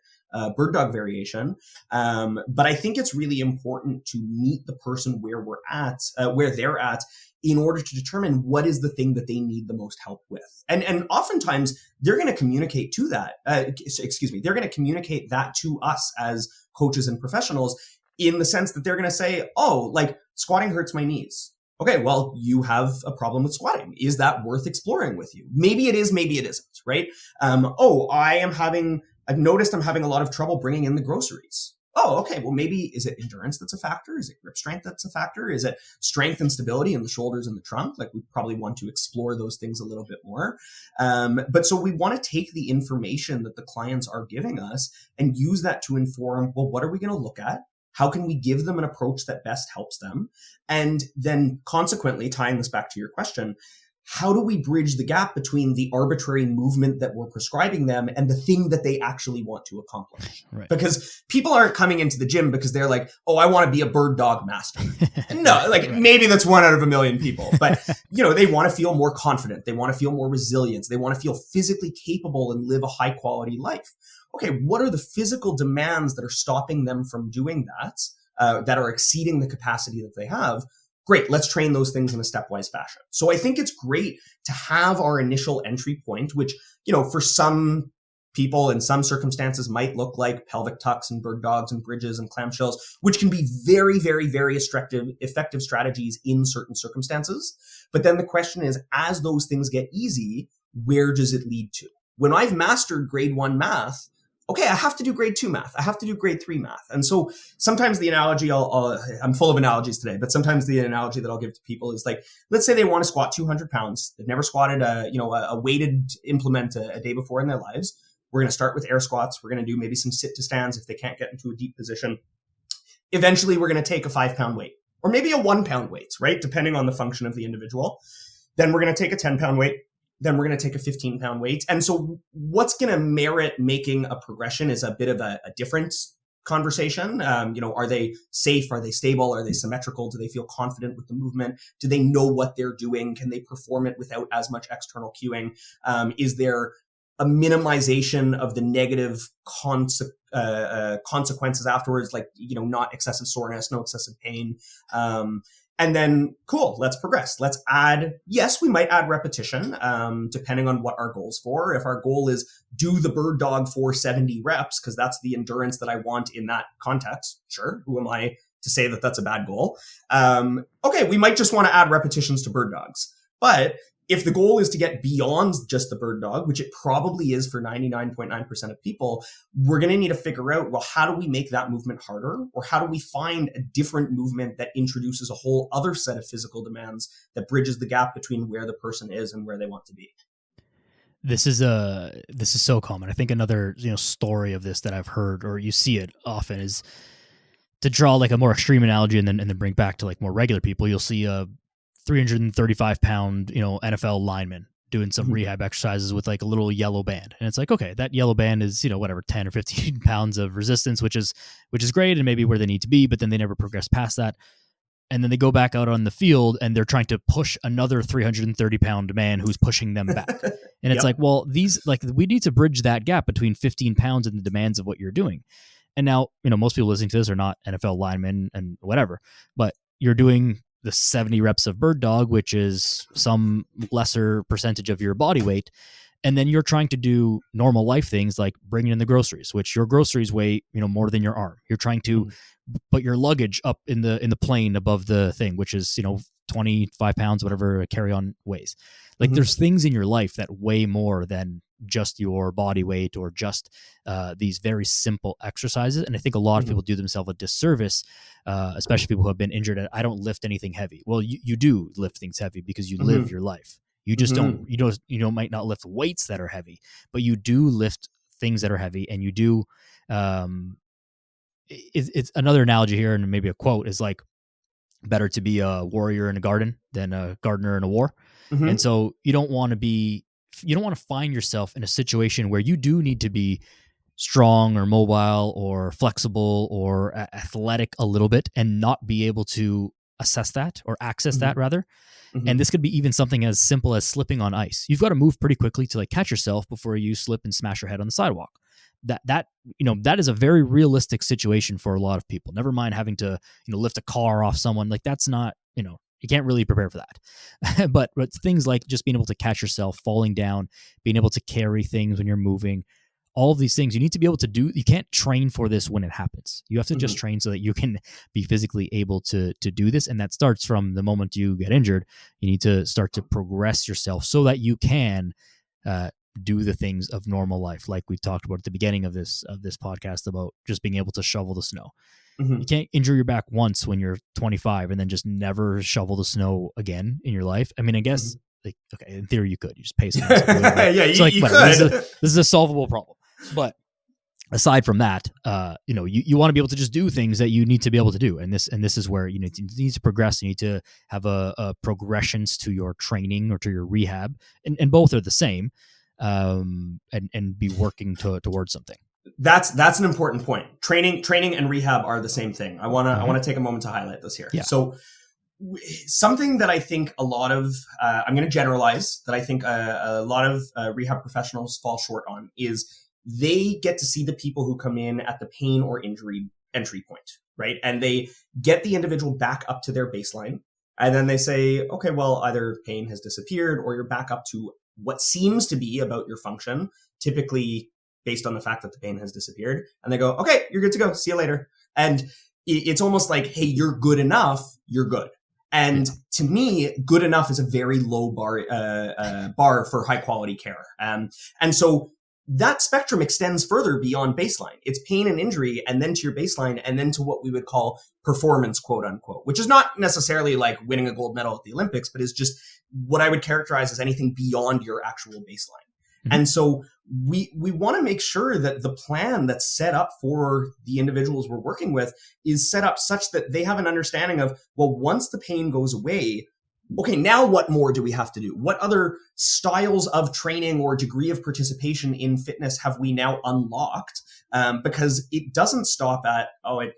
bird dog variation. But I think it's really important to meet the person where they're at, in order to determine what is the thing that they need the most help with. And oftentimes they're going to communicate to that, they're going to communicate that to us as coaches and professionals, in the sense that they're going to say, oh, like squatting hurts my knees. Okay, well, you have a problem with squatting. Is that worth exploring with you? Maybe it is, maybe it isn't, right? I've noticed I'm having a lot of trouble bringing in the groceries. Oh, okay. Well, maybe is it endurance that's a factor? Is it grip strength that's a factor? Is it strength and stability in the shoulders and the trunk? Like, we probably want to explore those things a little bit more. But so we want to take the information that the clients are giving us and use that to inform, well, what are we going to look at? How can we give them an approach that best helps them? And then consequently, tying this back to your question, how do we bridge the gap between the arbitrary movement that we're prescribing them and the thing that they actually want to accomplish? Right. Because people aren't coming into the gym because they're like, oh, I want to be a bird dog master. No, like maybe that's 1 out of a million people, but they want to feel more confident. They want to feel more resilience. They want to feel physically capable and live a high quality life. Okay, what are the physical demands that are stopping them from doing that, that are exceeding the capacity that they have? Great, let's train those things in a stepwise fashion. So I think it's great to have our initial entry point, which, for some people in some circumstances might look like pelvic tucks and bird dogs and bridges and clamshells, which can be very, very, very effective strategies in certain circumstances. But then the question is, as those things get easy, where does it lead to? When I've mastered grade 1 math, okay, I have to do grade 2 math. I have to do grade 3 math. And so sometimes the analogy, I'm full of analogies today, but sometimes the analogy that I'll give to people is like, let's say they want to squat 200 pounds. They've never squatted a weighted implement a day before in their lives. We're going to start with air squats. We're going to do maybe some sit to stands if they can't get into a deep position. Eventually, we're going to take a 5-pound weight or maybe a 1-pound weight, right? Depending on the function of the individual. Then we're going to take a 10-pound weight. Then we're going to take a 15-pound weight. And so what's going to merit making a progression is a bit of a different conversation. Are they safe? Are they stable? Are they symmetrical? Do they feel confident with the movement? Do they know what they're doing? Can they perform it without as much external cueing? Is there a minimization of the negative consequences afterwards, like, not excessive soreness, no excessive pain. And then, cool, let's progress. Let's add, yes, we might add repetition, depending on what our goal's for. If our goal is do the bird dog for 70 reps, because that's the endurance that I want in that context, sure, who am I to say that that's a bad goal? Okay, we might just want to add repetitions to bird dogs. But if the goal is to get beyond just the bird dog, which it probably is for 99.9% of people, we're going to need to figure out, well, how do we make that movement harder? Or how do we find a different movement that introduces a whole other set of physical demands that bridges the gap between where the person is and where they want to be? This is so common. I think another story of this that I've heard, or you see it often, is to draw like a more extreme analogy and then bring back to like more regular people. You'll see a 335-pound, NFL lineman doing some rehab exercises with like a little yellow band. And it's like, okay, that yellow band is, whatever, 10 or 15 pounds of resistance, which is great and maybe where they need to be, but then they never progress past that. And then they go back out on the field and they're trying to push another 330-pound man who's pushing them back. And it's like, well, we need to bridge that gap between 15 pounds and the demands of what you're doing. And now, most people listening to this are not NFL linemen and whatever, but you're doing the 70 reps of bird dog, which is some lesser percentage of your body weight. And then you're trying to do normal life things like bringing in the groceries, which your groceries weigh, more than your arm. You're trying to put your luggage up in the plane above the thing, which is, 25 pounds, whatever a carry-on weighs. Like there's things in your life that weigh more than just your body weight or just these very simple exercises. And I think a lot of people do themselves a disservice, especially people who have been injured. I don't lift anything heavy. Well, you do lift things heavy because you live your life. You just don't, might not lift weights that are heavy, but you do lift things that are heavy. And you do, it's another analogy here, and maybe a quote is like, better to be a warrior in a garden than a gardener in a war. And so you don't want to find yourself in a situation where you do need to be strong or mobile or flexible or athletic a little bit and not be able to assess that or access that rather. And this could be even something as simple as slipping on ice. You've got to move pretty quickly to like catch yourself before you slip and smash your head on the sidewalk. That is a very realistic situation for a lot of people. Never mind having to, lift a car off someone. Like that's not, you can't really prepare for that. but things like just being able to catch yourself, falling down, being able to carry things when you're moving, all of these things you need to be able to do. You can't train for this when it happens. You have to just train so that you can be physically able to do this. And that starts from the moment you get injured. You need to start to progress yourself so that you can, do the things of normal life, like we talked about at the beginning of this podcast about just being able to shovel the snow. You can't injure your back once when you're 25 and then just never shovel the snow again in your life. I mean, I guess like, okay, in theory you could. You just pay someone. Yeah, you like, could. This is a solvable problem. But aside from that, you want to be able to just do things that you need to be able to do. And this is where you need to progress. You need to have a progressions to your training or to your rehab, and both are the same. And be working towards something. That's an important point. Training and rehab are the same thing. I want to take a moment to highlight this here. Yeah. So something that I think a lot of, I'm going to generalize, that I think a lot of rehab professionals fall short on is they get to see the people who come in at the pain or injury entry point, right? And they get the individual back up to their baseline. And then they say, okay, well, either pain has disappeared or you're back up to what seems to be about your function, typically based on the fact that the pain has disappeared. And they go, okay, you're good to go. See you later. And it's almost like, hey, you're good enough. You're good. And to me, good enough is a very low bar for high quality care. And so that spectrum extends further beyond baseline. It's pain and injury, and then to your baseline, and then to what we would call performance, quote unquote, which is not necessarily like winning a gold medal at the Olympics, but is just what I would characterize as anything beyond your actual baseline. And so we want to make sure that the plan that's set up for the individuals we're working with is set up such that they have an understanding of, well, once the pain goes away, okay, now what more do we have to do? What other styles of training or degree of participation in fitness have we now unlocked? Because it doesn't stop at,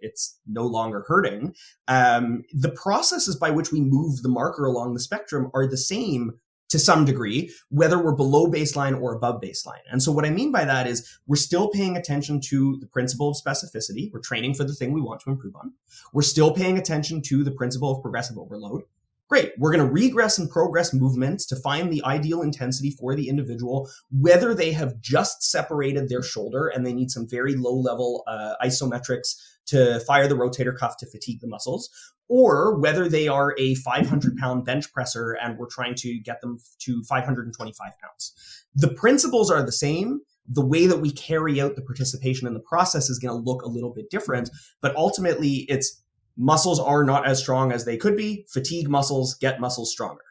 it's no longer hurting. The processes by which we move the marker along the spectrum are the same to some degree, whether we're below baseline or above baseline. And so what I mean by that is we're still paying attention to the principle of specificity. We're training for the thing we want to improve on. We're still paying attention to the principle of progressive overload. Great. We're going to regress and progress movements to find the ideal intensity for the individual, whether they have just separated their shoulder and they need some very low level isometrics to fire the rotator cuff to fatigue the muscles, or whether they are a 500-pound bench presser and we're trying to get them to 525 pounds. The principles are the same. The way that we carry out the participation in the process is going to look a little bit different, but ultimately it's muscles are not as strong as they could be. Fatigue muscles get muscles stronger.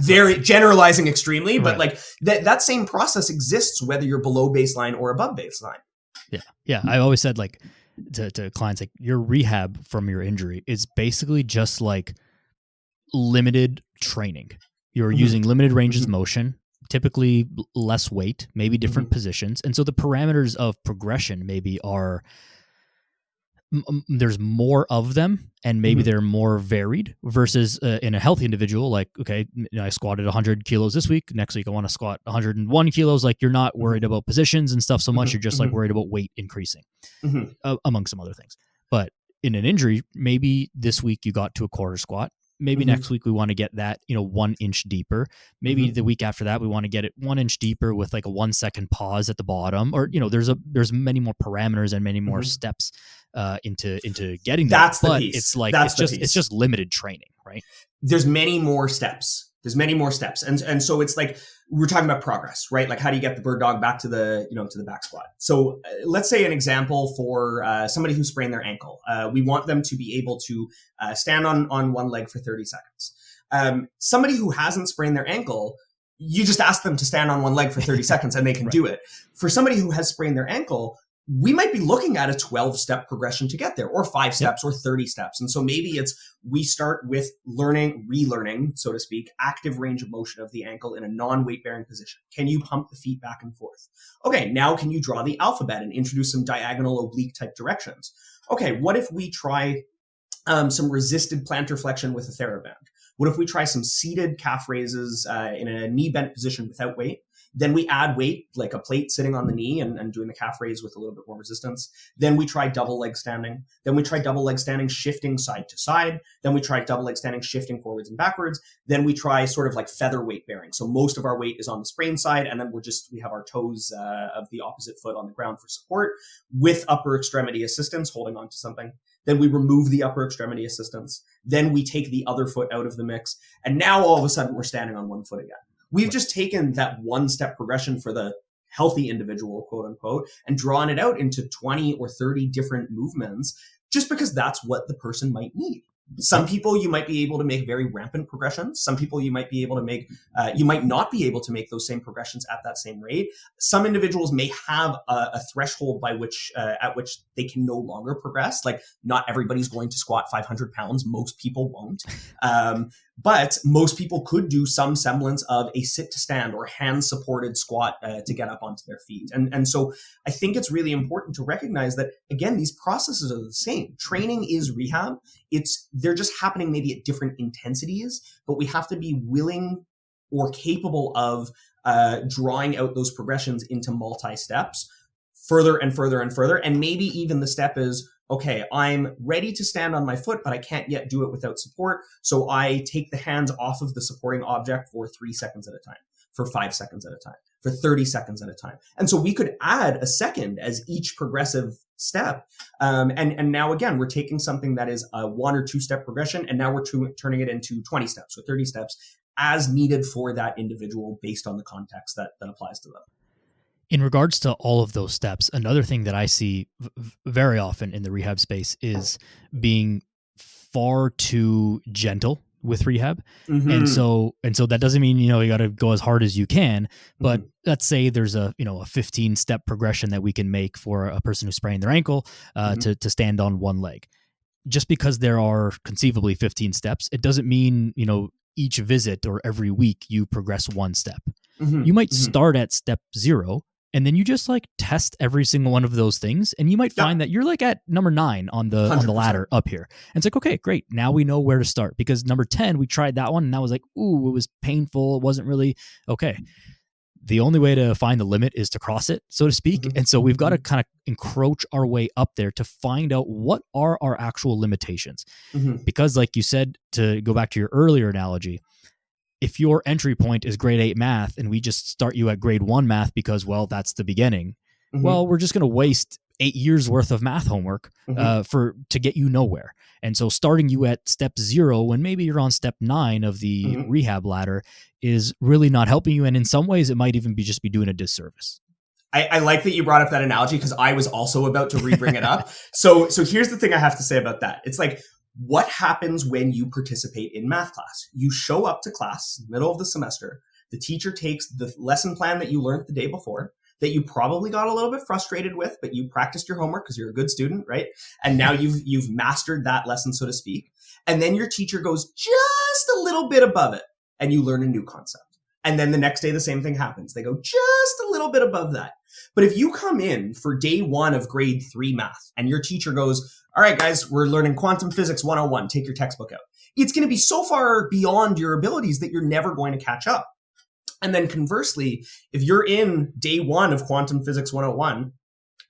Very generalizing extremely, but like that same process exists whether you're below baseline or above baseline. Yeah. I always said like to clients, like your rehab from your injury is basically just like limited training. You're using limited ranges of motion, typically less weight, maybe different positions. And so the parameters of progression maybe are there's more of them and maybe they're more varied versus in a healthy individual, like, okay, I squatted 100 kilos this week. Next week, I want to squat 101 kilos. Like you're not worried about positions and stuff so much. You're just like worried about weight increasing among some other things. But in an injury, maybe this week you got to a quarter squat. Maybe next week we want to get that, 1 inch deeper. Maybe the week after that we want to get it 1 inch deeper with like a 1 second pause at the bottom. Or there's many more parameters and many more steps into getting there. That's the but piece. It's like it's just limited training, right? There's many more steps. And so it's like we're talking about progress, right? Like how do you get the bird dog back to the to the back squat? So let's say an example for somebody who sprained their ankle. We want them to be able to stand on one leg for 30 seconds. Somebody who hasn't sprained their ankle, you just ask them to stand on one leg for 30 seconds and they can do it. For somebody who has sprained their ankle, we might be looking at a 12-step progression to get there, or 5 steps or 30 steps. And so maybe we start with relearning, so to speak, active range of motion of the ankle in a non-weight bearing position. Can you pump the feet back and forth? Okay, now can you draw the alphabet and introduce some diagonal oblique type directions? Okay, what if we try some resisted plantar flexion with a TheraBand? What if we try some seated calf raises in a knee bent position without weight? Then we add weight, like a plate sitting on the knee and doing the calf raise with a little bit more resistance. Then we try double leg standing. Then we try double leg standing, shifting side to side. Then we try double leg standing, shifting forwards and backwards. Then we try sort of like feather weight bearing. So most of our weight is on the sprain side. And then we have our toes of the opposite foot on the ground for support with upper extremity assistance, holding on to something. Then we remove the upper extremity assistance. Then we take the other foot out of the mix. And now all of a sudden we're standing on one foot again. We've just taken that 1-step progression for the healthy individual, quote unquote, and drawn it out into 20 or 30 different movements just because that's what the person might need. Some people you might be able to make very rampant progressions. Some people you might be able to make, you might not be able to make those same progressions at that same rate. Some individuals may have a threshold by which, at which they can no longer progress. Like not everybody's going to squat 500 pounds. Most people won't. But most people could do some semblance of a sit to stand or hand supported squat to get up onto their feet. And so I think it's really important to recognize that, again, these processes are the same. Training is rehab. They're just happening maybe at different intensities, but we have to be willing or capable of drawing out those progressions into multi-steps further and further and further. And maybe even the step is, okay, I'm ready to stand on my foot, but I can't yet do it without support. So I take the hands off of the supporting object for 3 seconds at a time, for 5 seconds at a time, for 30 seconds at a time. And so we could add a second as each progressive step. And now again, we're taking something that is a 1 or 2 step progression, and now we're turning it into 20 steps or 30 steps as needed for that individual based on the context that applies to them. In regards to all of those steps, another thing that I see very often in the rehab space is being far too gentle with rehab. Mm-hmm. And so that doesn't mean, you got to go as hard as you can, but Mm-hmm. let's say there's a 15 step progression that we can make for a person who's spraining their ankle to stand on one leg. Just because there are conceivably 15 steps, it doesn't mean, each visit or every week you progress one step. Mm-hmm. You might start at step 0, and then you just test every single one of those things, and you might find that you're at number 9 on the 100%. ladder up here. And it's okay, great. Now we know where to start, because number 10, we tried that one, and that was ooh, it was painful. It wasn't really okay. The only way to find the limit is to cross it, so to speak. Mm-hmm. And so we've got to kind of encroach our way up there to find out what are our actual limitations. Mm-hmm. Because like you said, to go back to your earlier analogy, if your entry point is grade 8 math and we just start you at grade 1 math because, well, that's the beginning, well, we're just going to waste 8 years worth of math homework to get you nowhere. And so starting you at step 0 when maybe you're on step 9 of the rehab ladder is really not helping you. And in some ways, it might even be doing a disservice. I like that you brought up that analogy, because I was also about to re-bring it up. So here's the thing I have to say about that. It's what happens when you participate in math class? You show up to class, middle of the semester. The teacher takes the lesson plan that you learned the day before, that you probably got a little bit frustrated with, but you practiced your homework because you're a good student, right? And now you've mastered that lesson, so to speak. And then your teacher goes just a little bit above it, and you learn a new concept. And then the next day, the same thing happens. They go just a little bit above that. But if you come in for day 1 of grade 3 math and your teacher goes, all right, guys, we're learning quantum physics 101. Take your textbook out. It's going to be so far beyond your abilities that you're never going to catch up. And then conversely, if you're in day 1 of quantum physics 101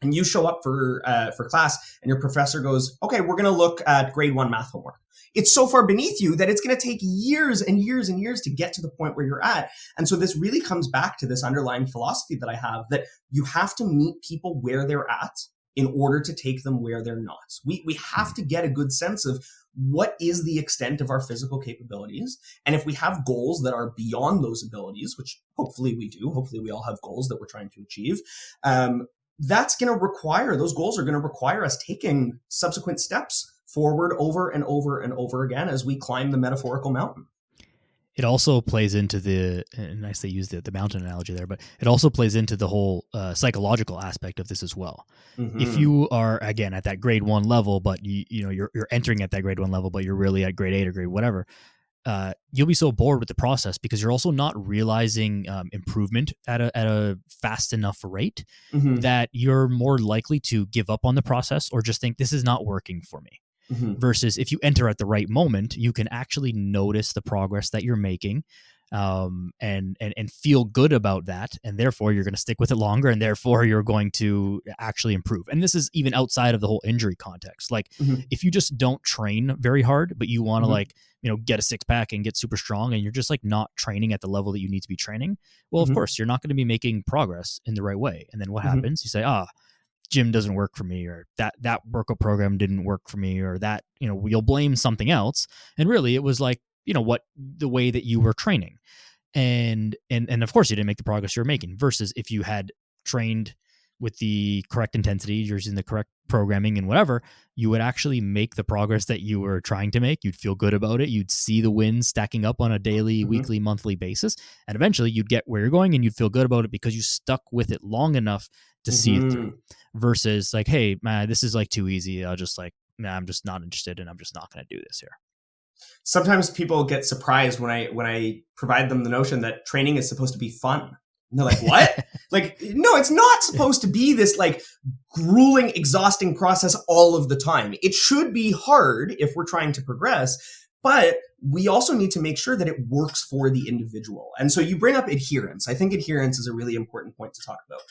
and you show up for class and your professor goes, okay, we're going to look at grade 1 math homework. It's so far beneath you that it's going to take years and years and years to get to the point where you're at. And so this really comes back to this underlying philosophy that I have, that you have to meet people where they're at in order to take them where they're not. We have to get a good sense of what is the extent of our physical capabilities. And if we have goals that are beyond those abilities, which hopefully we do, hopefully we all have goals that we're trying to achieve, that's going to require, those goals are going to require us taking subsequent steps forward over and over and over again as we climb the metaphorical mountain. It also plays into and I say use the mountain analogy there, but it also plays into the whole psychological aspect of this as well. Mm-hmm. If you are, again, at that grade 1 level, but you're entering at that grade 1 level, but you're really at grade 8 or grade whatever, you'll be so bored with the process because you're also not realizing improvement at a fast enough rate that you're more likely to give up on the process or just think this is not working for me. Versus if you enter at the right moment, you can actually notice the progress that you're making and feel good about that. And therefore, you're going to stick with it longer. And therefore, you're going to actually improve. And this is even outside of the whole injury context. If you just don't train very hard, but you want to get a 6-pack and get super strong and you're just not training at the level that you need to be training, well, of course, you're not going to be making progress in the right way. And then what happens? You say, gym doesn't work for me, or that workout program didn't work for me, or that, you'll blame something else. And really it was the way that you were training. And of course you didn't make the progress you were making, versus if you had trained with the correct intensity, you're using the correct programming and whatever, you would actually make the progress that you were trying to make. You'd feel good about it. You'd see the wins stacking up on a daily, weekly, monthly basis. And eventually you'd get where you're going and you'd feel good about it because you stuck with it long enough to see it through. Versus hey, man, this is too easy. I'll just I'm just not interested and I'm just not going to do this here. Sometimes people get surprised when I provide them the notion that training is supposed to be fun. And they're like, what? No, it's not supposed to be this grueling, exhausting process all of the time. It should be hard if we're trying to progress, but we also need to make sure that it works for the individual. And so you bring up adherence. I think adherence is a really important point to talk about.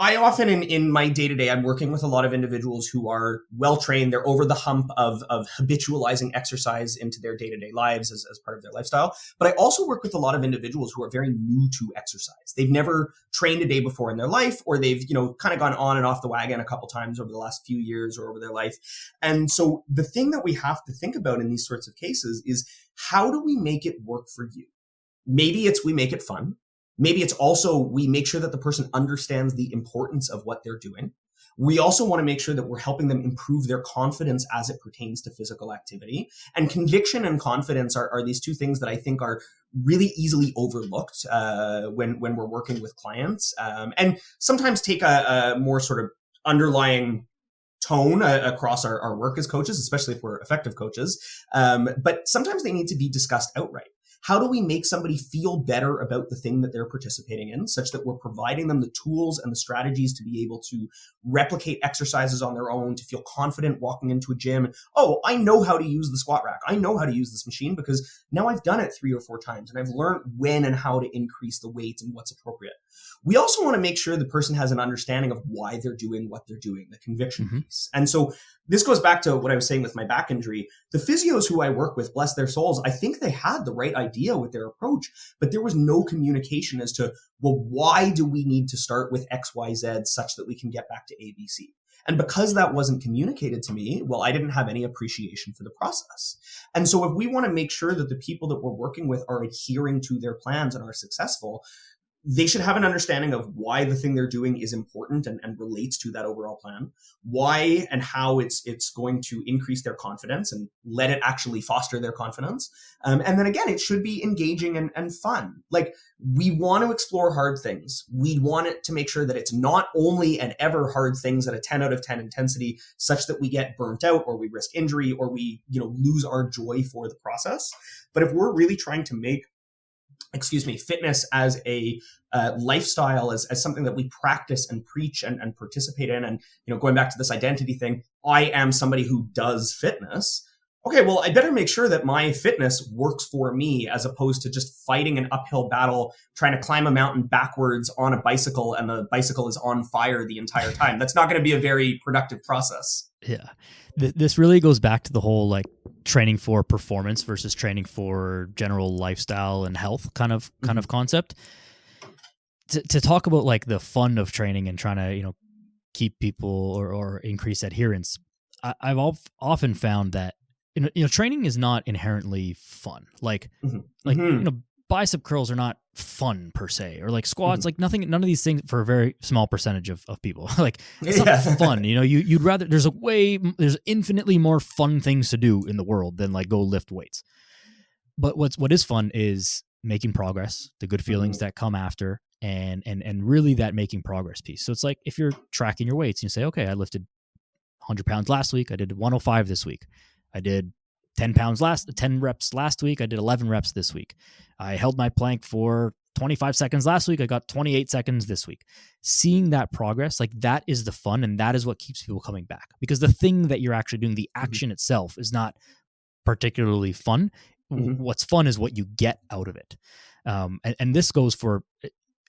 I often in my day-to-day, I'm working with a lot of individuals who are well-trained. They're over the hump of habitualizing exercise into their day-to-day lives as part of their lifestyle. But I also work with a lot of individuals who are very new to exercise. They've never trained a day before in their life, or they've, kind of gone on and off the wagon a couple times over the last few years or over their life. And so the thing that we have to think about in these sorts of cases is, how do we make it work for you? Maybe it's we make it fun. Maybe it's also we make sure that the person understands the importance of what they're doing. We also want to make sure that we're helping them improve their confidence as it pertains to physical activity. And conviction and confidence are these two things that I think are really easily overlooked when we're working with clients, and sometimes take a more sort of underlying tone across our work as coaches, especially if we're effective coaches. But sometimes they need to be discussed outright. How do we make somebody feel better about the thing that they're participating in, such that we're providing them the tools and the strategies to be able to replicate exercises on their own, to feel confident walking into a gym? Oh, I know how to use the squat rack. I know how to use this machine because now I've done it 3 or 4 times and I've learned when and how to increase the weight and what's appropriate. We also want to make sure the person has an understanding of why they're doing what they're doing, the conviction piece. And so this goes back to what I was saying with my back injury. The physios who I work with, bless their souls, I think they had the right idea with their approach, but there was no communication as to, well, why do we need to start with X, Y, Z such that we can get back to A, B, C? And because that wasn't communicated to me, well, I didn't have any appreciation for the process. And so if we want to make sure that the people that we're working with are adhering to their plans and are successful, they should have an understanding of why the thing they're doing is important and relates to that overall plan, why and how it's going to increase their confidence and let it actually foster their confidence. And then again, it should be engaging and fun. Like, we want to explore hard things. We want it to make sure that it's not only and ever hard things at a 10 out of 10 intensity, such that we get burnt out or we risk injury or we, lose our joy for the process. But if we're really trying to make fitness as a lifestyle, as something that we practice and preach and participate in. And, going back to this identity thing, I am somebody who does fitness. Okay, well, I better make sure that my fitness works for me, as opposed to just fighting an uphill battle, trying to climb a mountain backwards on a bicycle and the bicycle is on fire the entire time. That's not going to be a very productive process. Yeah. This really goes back to the whole training for performance versus training for general lifestyle and health kind of concept. To talk about the fun of training and trying to keep people or increase adherence, I've often found that training is not inherently fun. Bicep curls are not fun per se, or squats, none of these things for a very small percentage of people. It's not fun. You'd rather, there's infinitely more fun things to do in the world than go lift weights. But what is fun is making progress, the good feelings that come after, and really that making progress piece. So it's if you're tracking your weights, you say, okay, I lifted 100 pounds last week. I did 105 this week. I did 10 reps last week. I did 11 reps this week. I held my plank for 25 seconds last week. I got 28 seconds this week. Seeing that progress, that is the fun, and that is what keeps people coming back. Because the thing that you're actually doing, the action itself, is not particularly fun. What's fun is what you get out of it. And this goes for,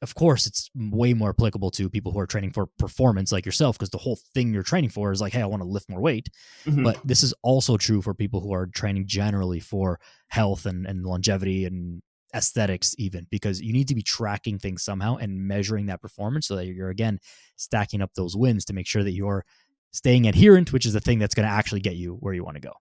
of course, it's way more applicable to people who are training for performance like yourself, because the whole thing you're training for is hey, I want to lift more weight. But this is also true for people who are training generally for health and longevity and aesthetics even, because you need to be tracking things somehow and measuring that performance so that you're, again, stacking up those wins to make sure that you're staying adherent, which is the thing that's going to actually get you where you want to go.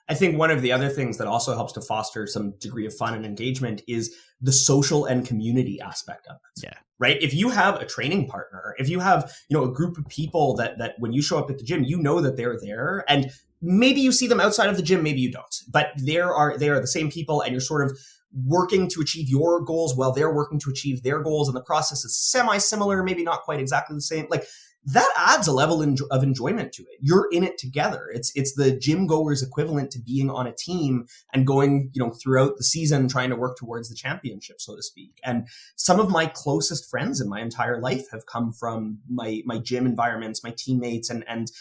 I think one of the other things that also helps to foster some degree of fun and engagement is the social and community aspect of it. Yeah. Right. If you have a training partner, if you have, a group of people that when you show up at the gym, that they're there, and maybe you see them outside of the gym, maybe you don't, but they are the same people, and you're sort of working to achieve your goals while they're working to achieve their goals. And the process is semi-similar, maybe not quite exactly the same. That adds a level of enjoyment to it. You're in it together. It's the gym goers equivalent to being on a team and going, throughout the season, trying to work towards the championship, so to speak. And some of my closest friends in my entire life have come from my gym environments, my teammates, and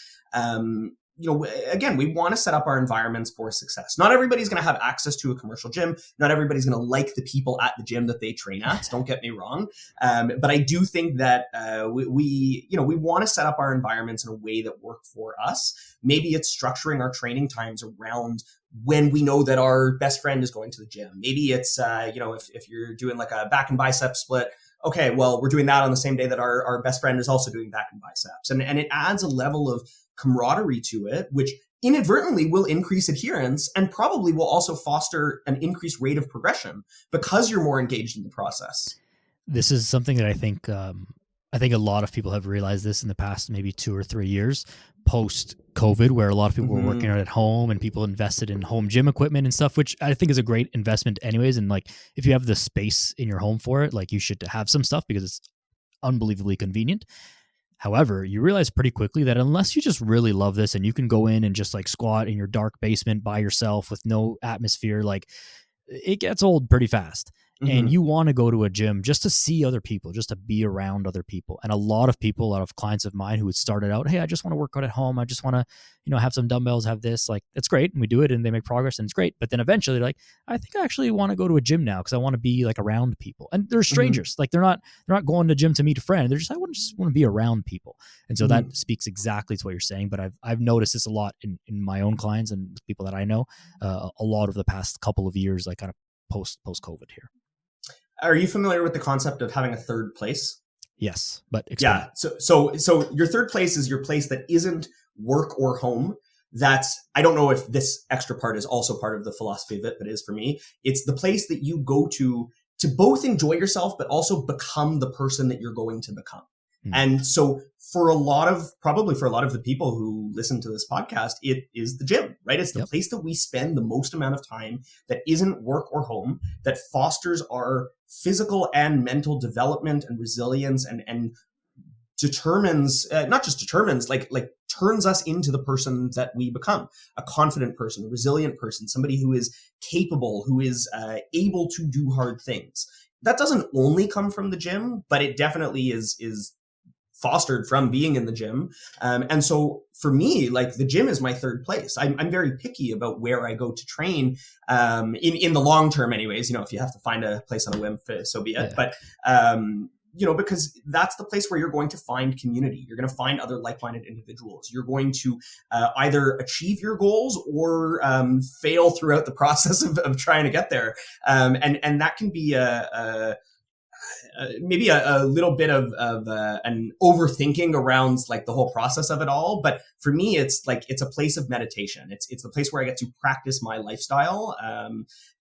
again, we want to set up our environments for success. Not everybody's going to have access to a commercial gym. Not everybody's going to like the people at the gym that they train at. Don't get me wrong. But I do think that we want to set up our environments in a way that work for us. Maybe it's structuring our training times around when we know that our best friend is going to the gym. Maybe it's, if you're doing like a back and bicep split, okay, well, we're doing that on the same day that our best friend is also doing back and biceps. And it adds a level of camaraderie to it, which inadvertently will increase adherence and probably will also foster an increased rate of progression because you're more engaged in the process. This is something that I think a lot of people have realized this in the past maybe 2 or 3 years post COVID, where a lot of people were working out at home and people invested in home gym equipment and stuff, which I think is a great investment anyways. And like, if you have the space in your home for it, like you should have some stuff because it's unbelievably convenient. However, you realize pretty quickly that unless you just really love this and you can go in and just like squat in your dark basement by yourself with no atmosphere, like it gets old pretty fast. And you want to go to a gym just to see other people, just to be around other people. And a lot of clients of mine who had started out, hey, I just want to work out at home. I just want to, have some dumbbells, have this, like, that's great. And we do it and they make progress and it's great. But then eventually they're like, I think I actually want to go to a gym now because I want to be like around people. And they're strangers. Like they're not going to gym to meet a friend. They're just, just want to be around people. And so that speaks exactly to what you're saying. But I've noticed this a lot in my own clients and people that I know a lot of the past couple of years, like kind of post COVID here. Are you familiar with the concept of having a third place? Yes, but explain. Yeah. So your third place is your place that isn't work or home. I don't know if this extra part is also part of the philosophy of it, but it is for me. It's the place that you go to both enjoy yourself, but also become the person that you're going to become. And so for a lot of the people who listen to this podcast, it is the gym, right? It's the place that we spend the most amount of time that isn't work or home, that fosters our physical and mental development and resilience and determines, turns us into the person that we become, a confident person, a resilient person, somebody who is capable, who is able to do hard things. That doesn't only come from the gym, but it definitely is fostered from being in the gym. And so for me, like the gym is my third place. I'm very picky about where I go to train in the long term anyways. If you have to find a place on a whim, so be it. Yeah. But, because that's the place where you're going to find community. You're going to find other like-minded individuals. You're going to either achieve your goals or fail throughout the process of trying to get there. And that can be maybe a little bit of an overthinking around like the whole process of it all. But for me, it's a place of meditation. It's the place where I get to practice my lifestyle.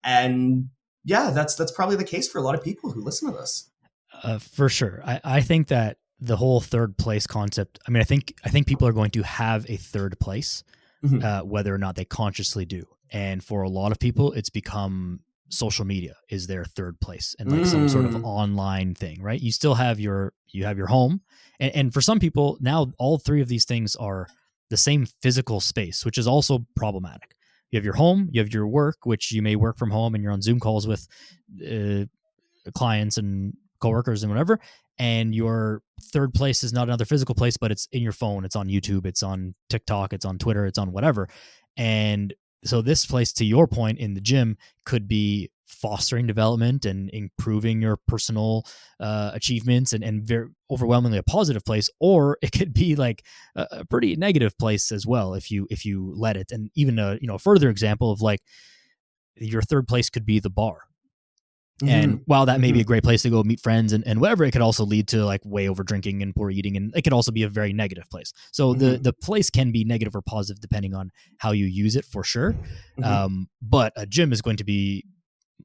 And yeah, that's probably the case for a lot of people who listen to this. For sure. I think that the whole third place concept, I think people are going to have a third place, whether or not they consciously do. And for a lot of people, it's become social media is their third place and like some sort of online thing, right? You still have your home. And for some people now, all three of these things are the same physical space, which is also problematic. You have your home, you have your work, which you may work from home and you're on Zoom calls with clients and coworkers and whatever. And your third place is not another physical place, but it's in your phone. It's on YouTube. It's on TikTok. It's on Twitter. It's on whatever. And so this place, to your point in the gym, could be fostering development and improving your personal achievements and very overwhelmingly a positive place, or it could be like a pretty negative place as well if you let it. And even a further example of like your third place could be the bar. And while that may be a great place to go meet friends and whatever, it could also lead to like way over drinking and poor eating. And it could also be a very negative place. So the place can be negative or positive depending on how you use it for sure. But a gym is going to be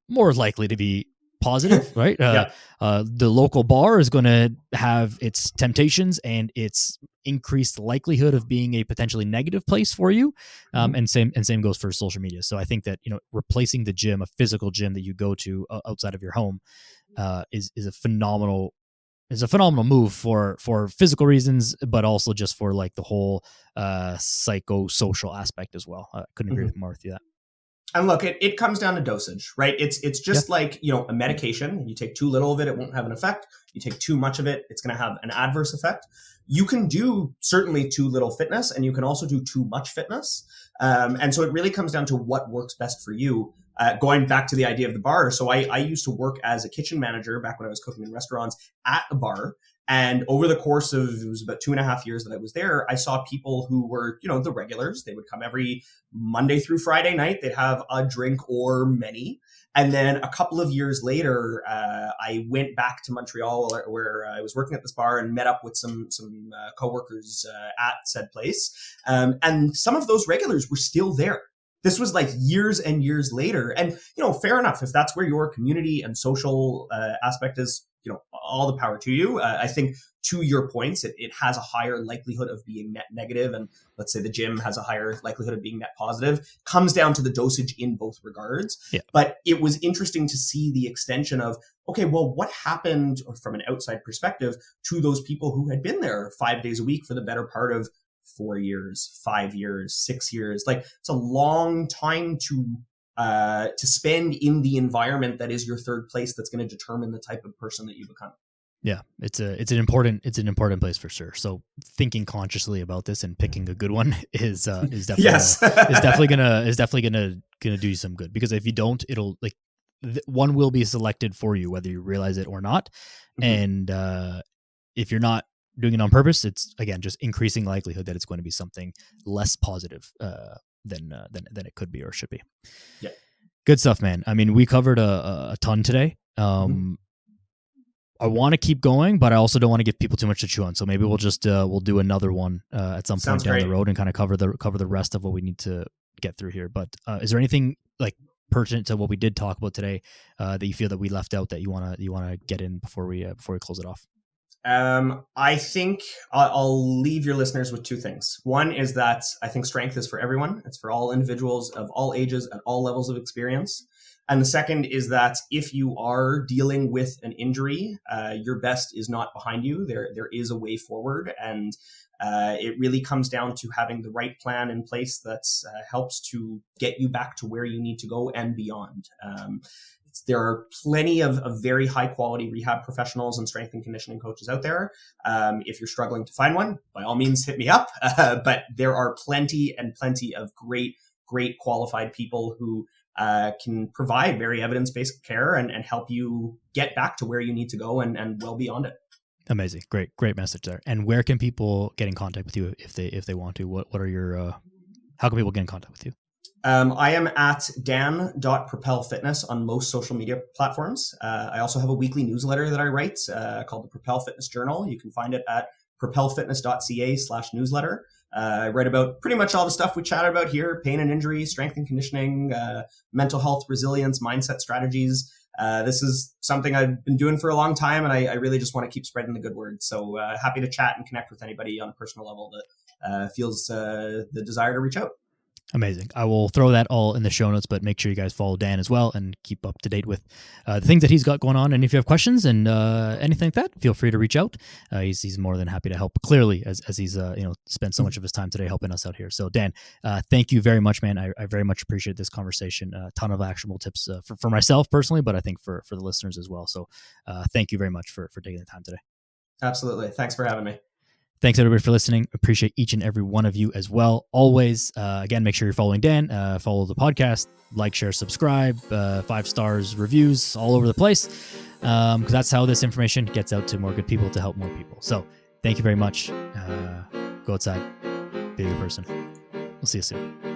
more likely to be positive, right? The local bar is going to have its temptations and its increased likelihood of being a potentially negative place for you. And same goes for social media. So I think that, replacing the gym, a physical gym that you go to outside of your home, is a phenomenal move for physical reasons, but also just for like the whole psychosocial aspect as well. I couldn't agree more with you that. And look, it comes down to dosage, right? It's just like, a medication. You take too little of it, it won't have an effect. You take too much of it, it's going to have an adverse effect. You can do certainly too little fitness, and you can also do too much fitness. And so it really comes down to what works best for you. Going back to the idea of the bar. So I used to work as a kitchen manager back when I was cooking in restaurants at a bar. And over the course of, it was about 2.5 years that I was there, I saw people who were, the regulars. They would come every Monday through Friday night. They'd have a drink or many. And then a couple of years later, I went back to Montreal where I was working at this bar and met up with some coworkers at said place. And some of those regulars were still there. This was like years and years later. And, fair enough. If that's where your community and social aspect is, all the power to you. I think to your points, it has a higher likelihood of being net negative. And let's say the gym has a higher likelihood of being net positive. Comes down to the dosage in both regards. Yeah. But it was interesting to see the extension of, okay, well, what happened from an outside perspective to those people who had been there 5 days a week for the better part of 4 years, 5 years, 6 years. Like, it's a long time to spend in the environment that is your third place that's going to determine the type of person that you become. Yeah, it's an important place for sure. So thinking consciously about this and picking a good one is definitely yes. is definitely gonna do you some good, because if you don't, it'll one will be selected for you whether you realize it or not. Mm-hmm. And if you're not doing it on purpose, it's again just increasing likelihood that it's going to be something less positive than it could be or should be. Yeah, good stuff, man. I mean, we covered a ton today. I want to keep going, but I also don't want to give people too much to chew on. So maybe we'll just we'll do another one at some point down the road and kind of cover the rest of what we need to get through here. But is there anything like pertinent to what we did talk about today that you feel that we left out that you wanna get in before we close it off? I think I'll leave your listeners with two things. One is that I think strength is for everyone. It's for all individuals of all ages at all levels of experience. And the second is that if you are dealing with an injury, your best is not behind you. There is a way forward, and it really comes down to having the right plan in place that helps to get you back to where you need to go and beyond. There are plenty of very high quality rehab professionals and strength and conditioning coaches out there. If you're struggling to find one, by all means, hit me up. But there are plenty of great qualified people who can provide very evidence-based care and help you get back to where you need to go and well beyond it. Amazing. Great message there. And where can people get in contact with you if they want to? What are your, how can people get in contact with you? I am at dan.propelfitness on most social media platforms. I also have a weekly newsletter that I write called the Propel Fitness Journal. You can find it at propelfitness.ca/newsletter. I write about pretty much all the stuff we chatted about here: pain and injury, strength and conditioning, mental health, resilience, mindset strategies. This is something I've been doing for a long time, and I really just want to keep spreading the good word. So happy to chat and connect with anybody on a personal level that feels the desire to reach out. Amazing. I will throw that all in the show notes, but make sure you guys follow Dan as well and keep up to date with the things that he's got going on. And if you have questions and anything like that, feel free to reach out. He's more than happy to help, clearly, as he's spent so much of his time today helping us out here. So Dan, thank you very much, man. I very much appreciate this conversation. A ton of actionable tips for myself personally, but I think for the listeners as well. So thank you very much for taking the time today. Absolutely. Thanks for having me. Thanks, everybody, for listening. Appreciate each and every one of you as well. Always, again, make sure you're following Dan, follow the podcast, like, share, subscribe, 5 stars, reviews all over the place, because that's how this information gets out to more good people to help more people. So thank you very much. Go outside, be a good person. We'll see you soon.